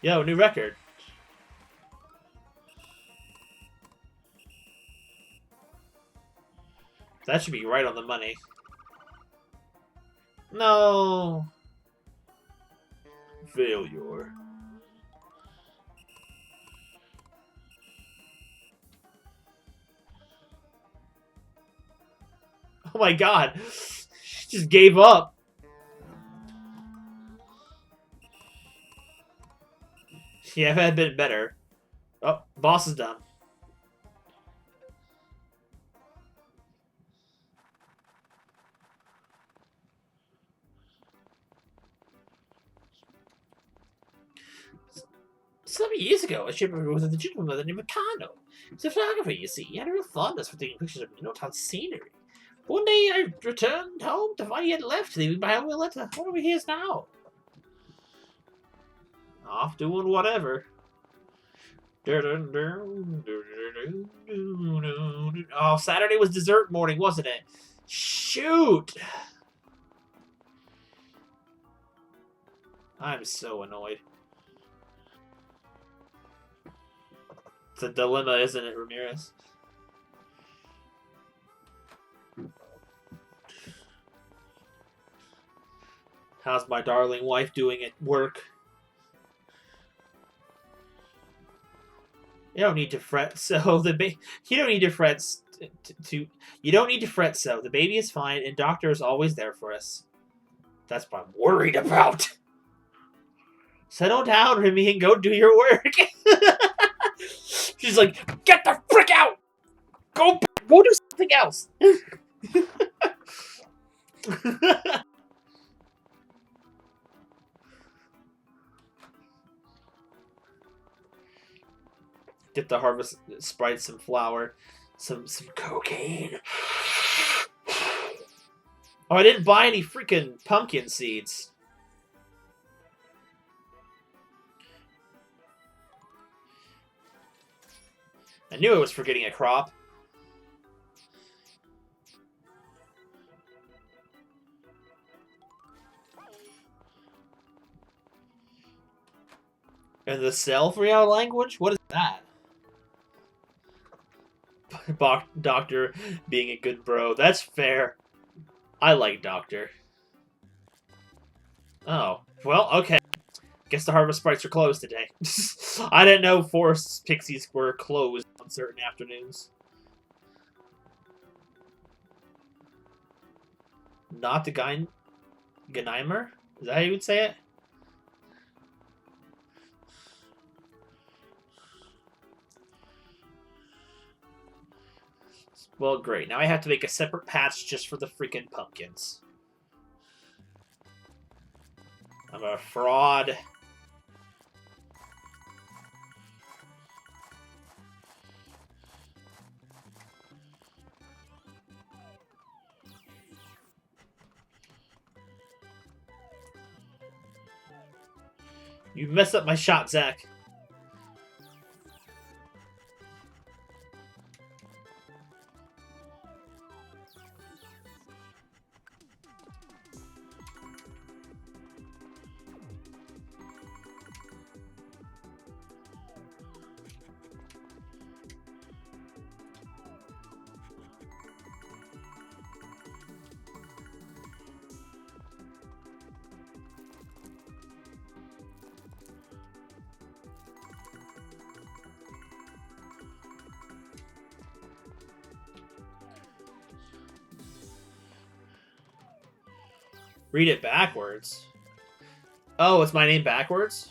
Yo, new record. That should be right on the money. No. Failure. Oh my god. She just gave up. Yeah, if it had been better. Oh, boss is done. Some years ago, a shipper was a gentleman by the name of Kano. He's a photographer, you see. He had a real fondness for taking pictures of Minotaur's scenery. But one day I returned home to find he had left, leaving behind me a letter. I wonder where he is now. Off doing whatever. Oh, Saturday was dessert morning, wasn't it? Shoot! I'm so annoyed. It's a dilemma, isn't it, Ramirez? How's my darling wife doing at work? You don't need to fret. So you don't need to fret. You don't need to fret. So the baby is fine, and doctor is always there for us. That's what I'm worried about. Settle down, Remy, and go do your work. She's like, get the frick out. Go do something else. Get the harvest sprite some flour, some cocaine. Oh, I didn't buy any freaking pumpkin seeds. I knew I was forgetting a crop. And the self-real language? What is that? Doctor being a good bro. That's fair. I like Doctor. Oh. Well, okay. Guess the Harvest Sprites are closed today. I didn't know Forest Pixies were closed on certain afternoons. Not the Gneimer? Is that how you would say it? Well, great. Now I have to make a separate patch just for the freaking pumpkins. I'm a fraud. You messed up my shot, Zach. Read it backwards. Oh, it's my name backwards?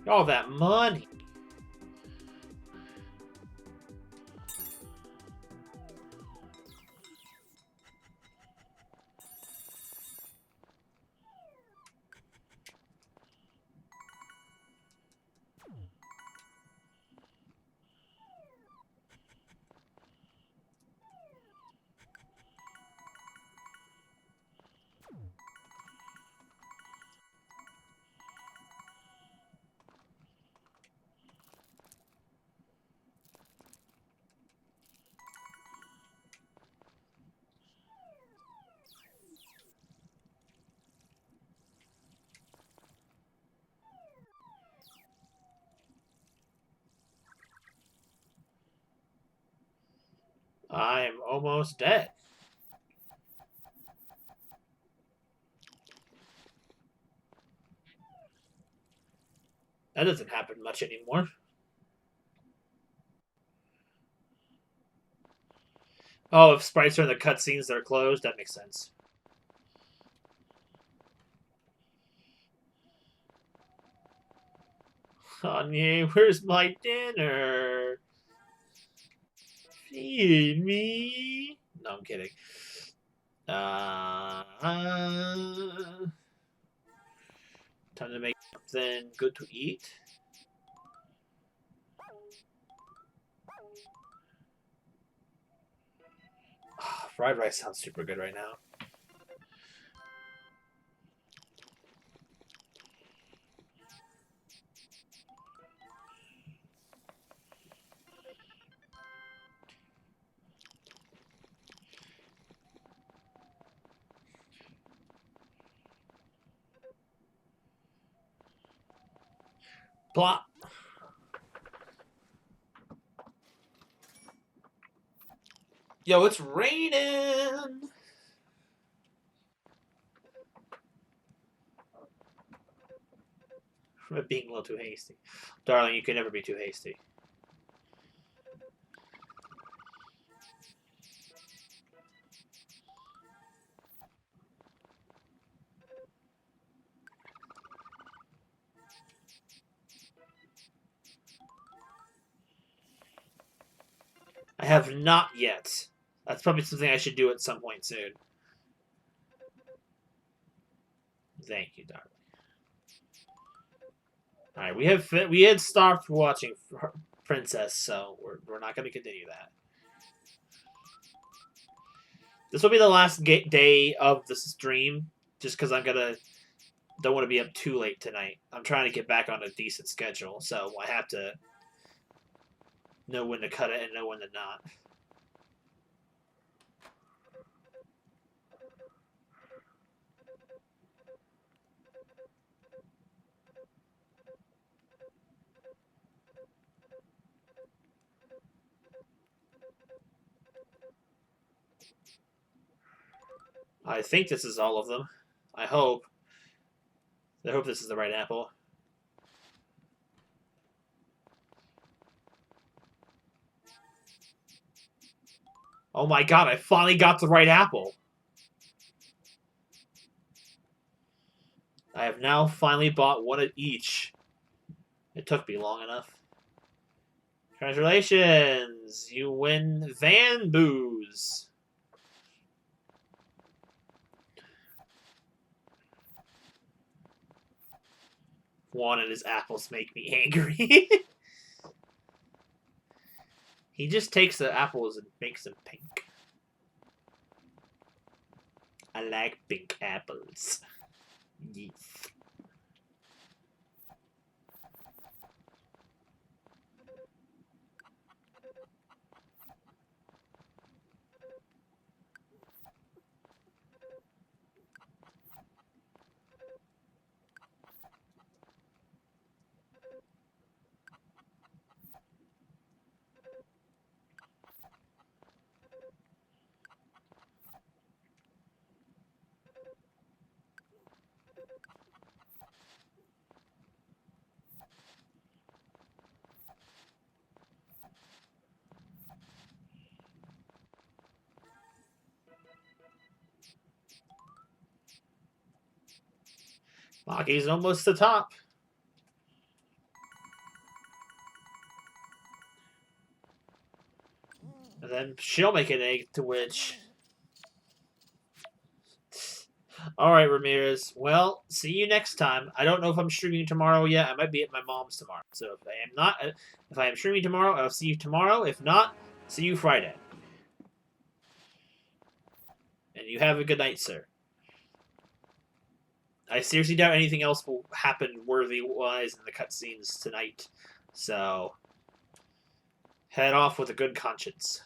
All that money. I'm almost dead. That doesn't happen much anymore. Oh, if sprites are in the cutscenes that are closed, that makes sense. Kanye, where's my dinner? Feed me. No, I'm kidding. Time to make something good to eat. Fried rice sounds super good right now. Plop. Yo, it's raining. I'm being a little too hasty. Darling, you can never be too hasty. I have not yet. That's probably something I should do at some point soon. Thank you, darling. All right, we had stopped watching Princess, so we're not going to continue that. This will be the last day of the stream, just because don't want to be up too late tonight. I'm trying to get back on a decent schedule, so I have to know when to cut it and know when to not. I think this is all of them. I hope. I hope this is the right apple. Oh my god, I finally got the right apple. I have now finally bought one of each. It took me long enough. Congratulations! You win Van Booze. One of his apples make me angry. He just takes the apples and makes them pink. I like pink apples. Yes. Maki's almost the top. And then she'll make an egg to which... Alright, Ramirez. Well, see you next time. I don't know if I'm streaming tomorrow yet. I might be at my mom's tomorrow. So if I am streaming tomorrow, I'll see you tomorrow. If not, see you Friday. And you have a good night, sir. I seriously doubt anything else will happen worthy-wise in the cutscenes tonight. So, head off with a good conscience.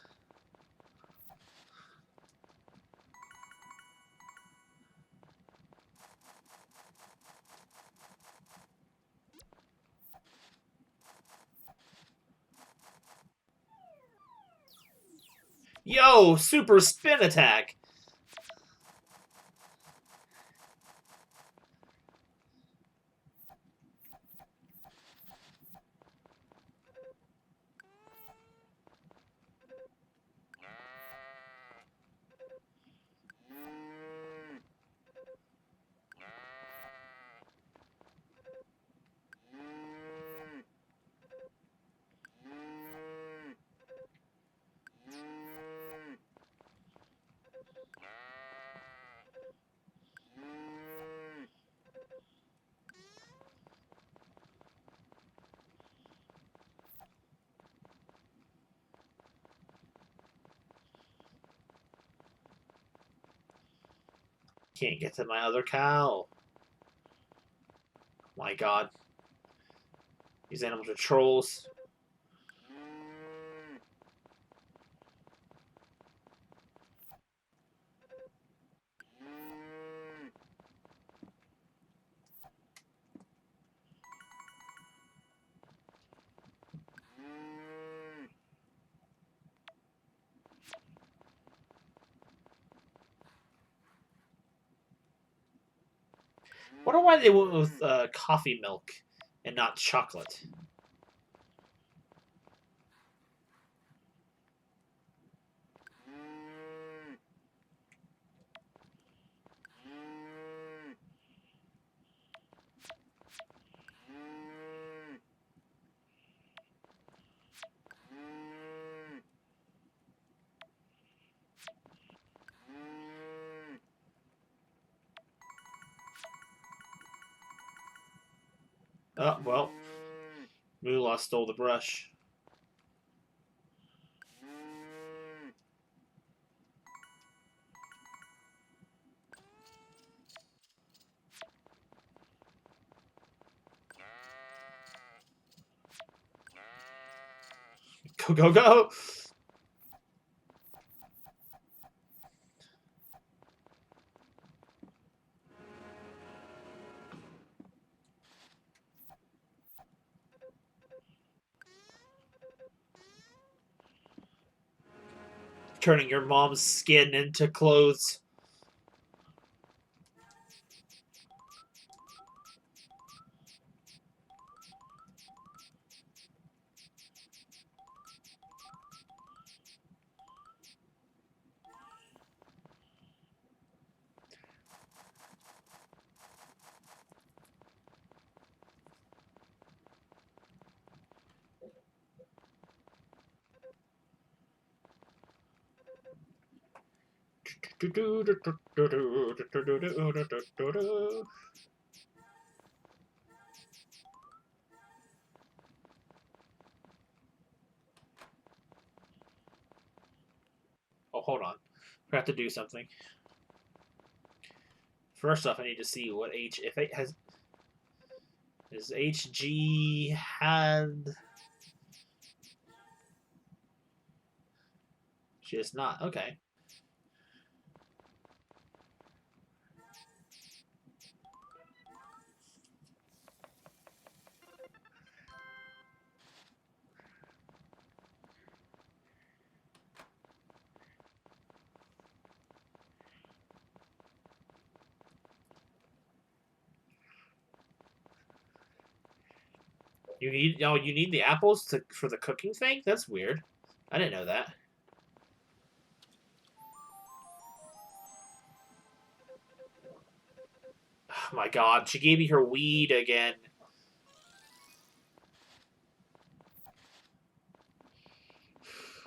Yo, super spin attack! Can't get to my other cow. My God. These animals are trolls. Wonder why they went with coffee milk and not chocolate. Oh, well. Moolah stole the brush. Go, go, go! Turning your mom's skin into clothes. Oh, hold on. I have to do something. First off, I need to see what if it has. Is HG had. She is not. Okay. You need the apples for the cooking thing? That's weird. I didn't know that. Oh my God, she gave me her weed again.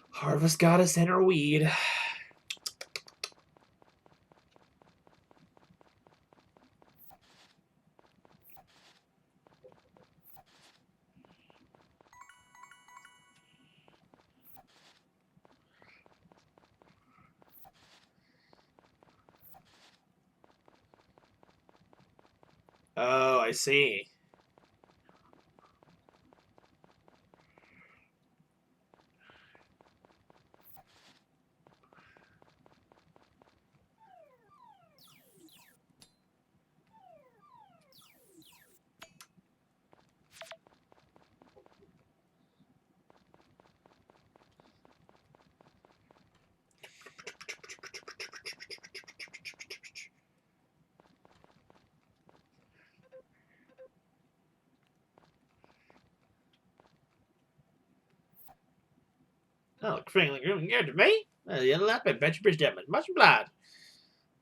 Harvest goddess and her weed. Oh, I see. Oh, friendly groom good to me? The other lap, adventure bridge gentleman. Much obliged.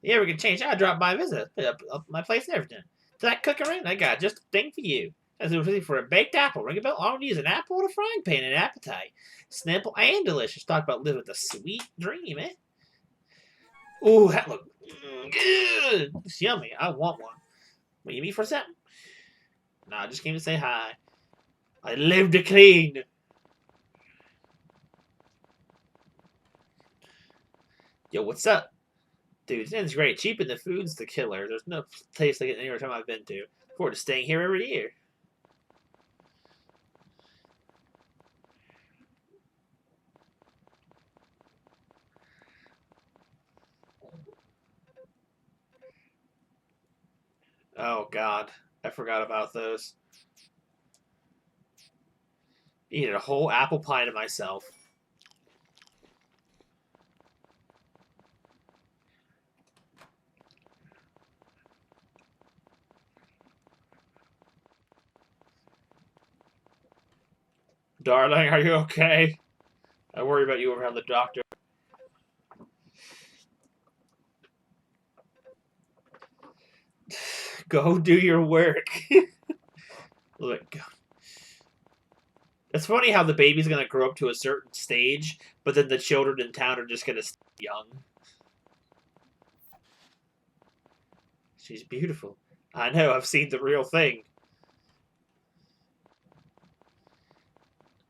You ever get changed? I drop by visit. Put up my place and everything. To that cooking ring, I got just a thing for you. As it was really for a baked apple. Ring a bell? All I need is an apple and a frying pan and an appetite. Simple and delicious. Talk about living the sweet dream, eh? Ooh, that look good. It's yummy. I want one. What, you mean for a second? Nah, I just came to say hi. I live to clean. Yo, what's up? Dude, sounds great. Cheap and the food's the killer. There's no place like it any other time I've been to. Look forward to staying here every year. Oh God, I forgot about those. Eating a whole apple pie to myself. Darling, are you okay? I worry about you around the doctor. Go do your work. Look, it's funny how the baby's gonna grow up to a certain stage, but then the children in town are just gonna stay young. She's beautiful. I know, I've seen the real thing.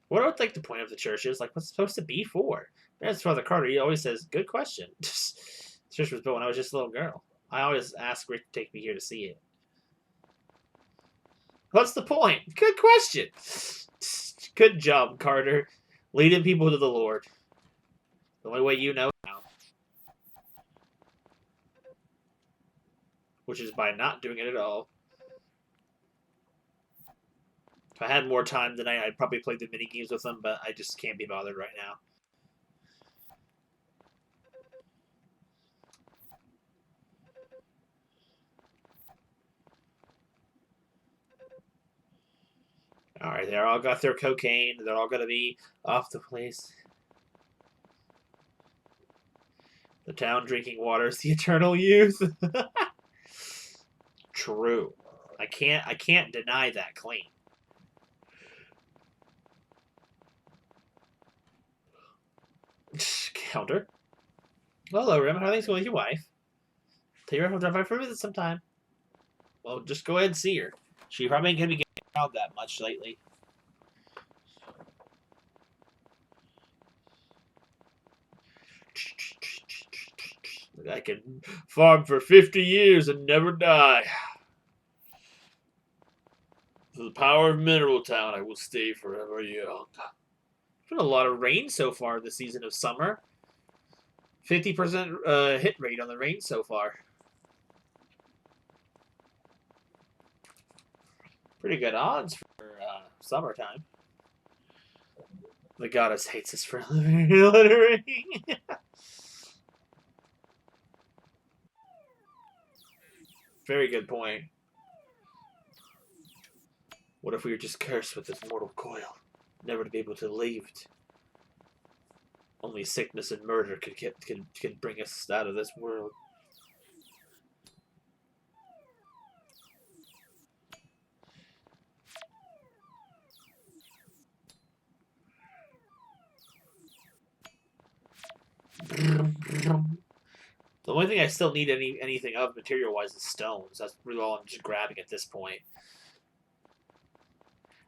What would like the point of the church is? Like, what's it supposed to be for? That's Father Carter. He always says, "Good question." The church was built when I was just a little girl. I always ask Rick to take me here to see it. What's the point? Good question. Good job, Carter. Leading people to the Lord. The only way you know now. Which is by not doing it at all. If I had more time tonight, I'd probably play the mini games with them, but I just can't be bothered right now. Alright, they all got their cocaine. They're all going to be off the place. The town drinking water is the eternal youth. True. I can't deny that claim. Counter. Well, hello, Rim. How are things going with your wife? Tell your wife I'll drive by for a visit sometime. Well, just go ahead and see her. She probably ain't gonna be getting around that much lately. I can farm for 50 years and never die. For the power of Mineral Town, I will stay forever young. There's been a lot of rain so far this season of summer. 50% hit rate on the rain so far. Pretty good odds for summertime. The goddess hates us for littering. Very good point. What if we were just cursed with this mortal coil, never to be able to leave it? Only sickness and murder can bring us out of this world. The only thing I still need anything of material-wise is stones. That's really all I'm just grabbing at this point.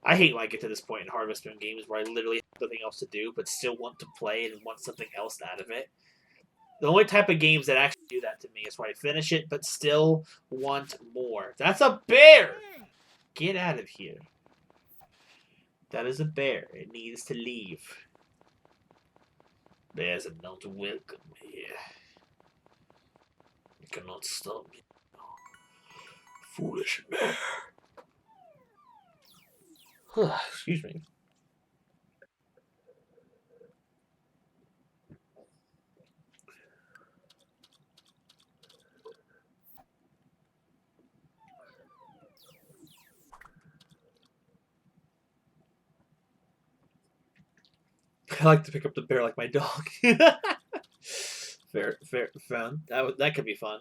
I hate when I get to this point in Harvest Moon games where I literally have nothing else to do, but still want to play and want something else out of it. The only type of games that actually do that to me is where I finish it, but still want more. That's a bear! Get out of here. That is a bear. It needs to leave. Bears are not welcome here. You cannot stop me. Foolish bear. Excuse me. I like to pick up the bear like my dog. fair, fun. That could be fun.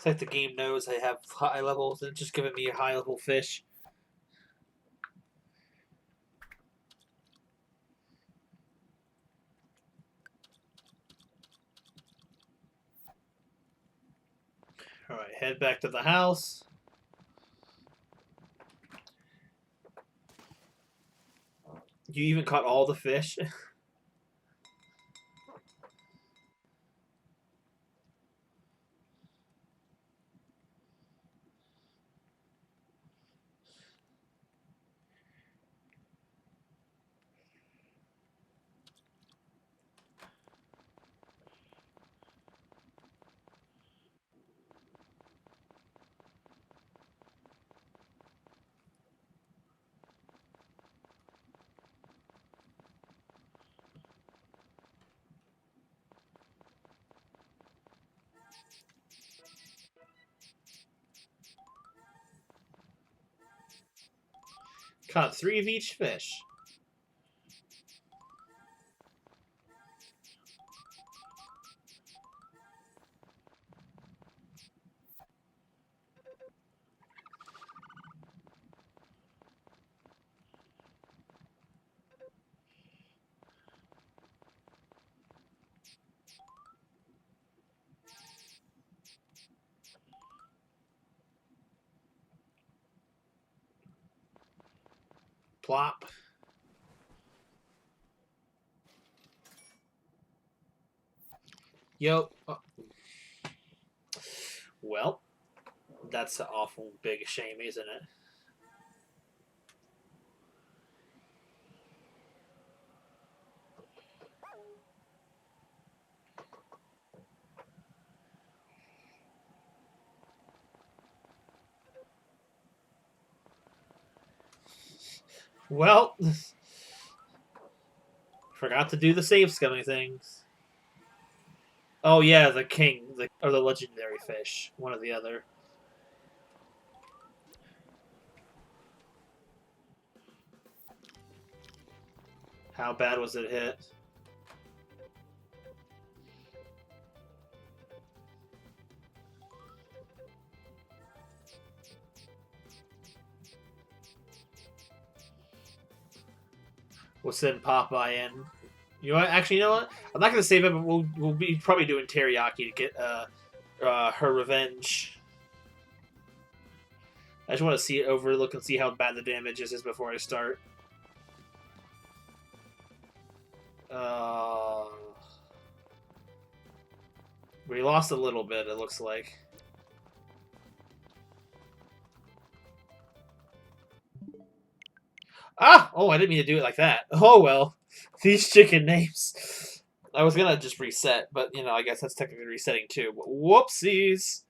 It's like the game knows I have high levels and it's just giving me a high level fish. Alright, head back to the house. You even caught all the fish? Caught 3 of each fish. Plop. Yo. Oh. Well, that's an awful big shame, isn't it? Well, forgot to do the save scumming things. Oh yeah, the king, or the legendary fish, one or the other. How bad was it hit? We'll send Popeye in. You know what? Actually, you know what? I'm not gonna save it, but we'll be probably doing teriyaki to get her revenge. I just want to see it overlook and see how bad the damage is before I start. Uh, we lost a little bit. It looks like. Ah! Oh, I didn't mean to do it like that. Oh well. These chicken names. I was gonna just reset, but you know, I guess that's technically resetting too. Whoopsies.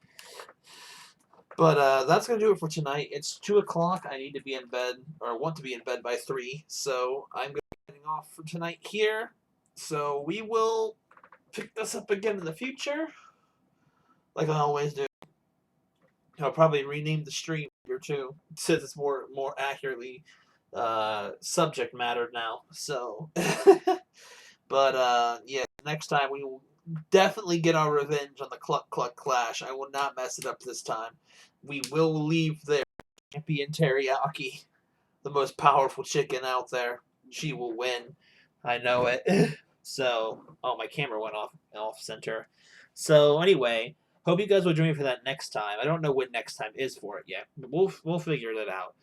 But that's gonna do it for tonight. It's 2 o'clock. I need to be in bed, or want to be in bed by 3. So I'm gonna be getting off for tonight here. So we will pick this up again in the future, like I always do. I'll probably rename the stream here too, since it's more accurately subject matter now. So, but yeah, next time we will definitely get our revenge on the Cluck Cluck Clash. I will not mess it up this time. We will leave there. Champion Teriyaki, the most powerful chicken out there. She will win. I know it. So, oh, my camera went off center. So anyway, hope you guys will join me for that next time. I don't know when next time is for it yet, but we'll figure that out.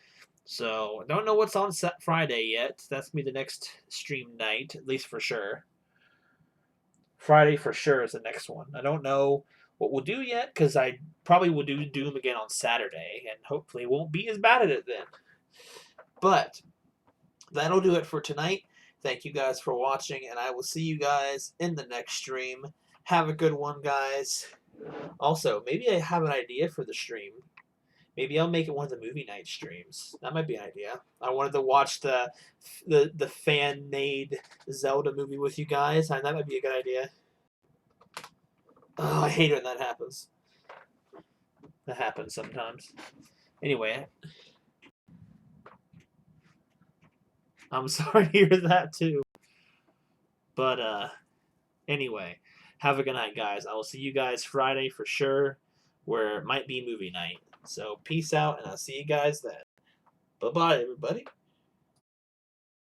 So, I don't know what's on Friday yet. That's gonna be the next stream night, at least for sure. Friday for sure is the next one. I don't know what we'll do yet because I probably will do Doom again on Saturday, and hopefully won't be as bad at it then. But that'll do it for tonight. Thank you guys for watching, and I will see you guys in the next stream. Have a good one, guys. Also, maybe I have an idea for the stream. Maybe I'll make it one of the movie night streams. That might be an idea. I wanted to watch the fan-made Zelda movie with you guys. That might be a good idea. Oh, I hate when that happens. That happens sometimes. Anyway, I'm sorry to hear that too. But anyway, have a good night, guys. I will see you guys Friday for sure. where it might be movie night. So peace out, and I'll see you guys then. Bye bye, everybody.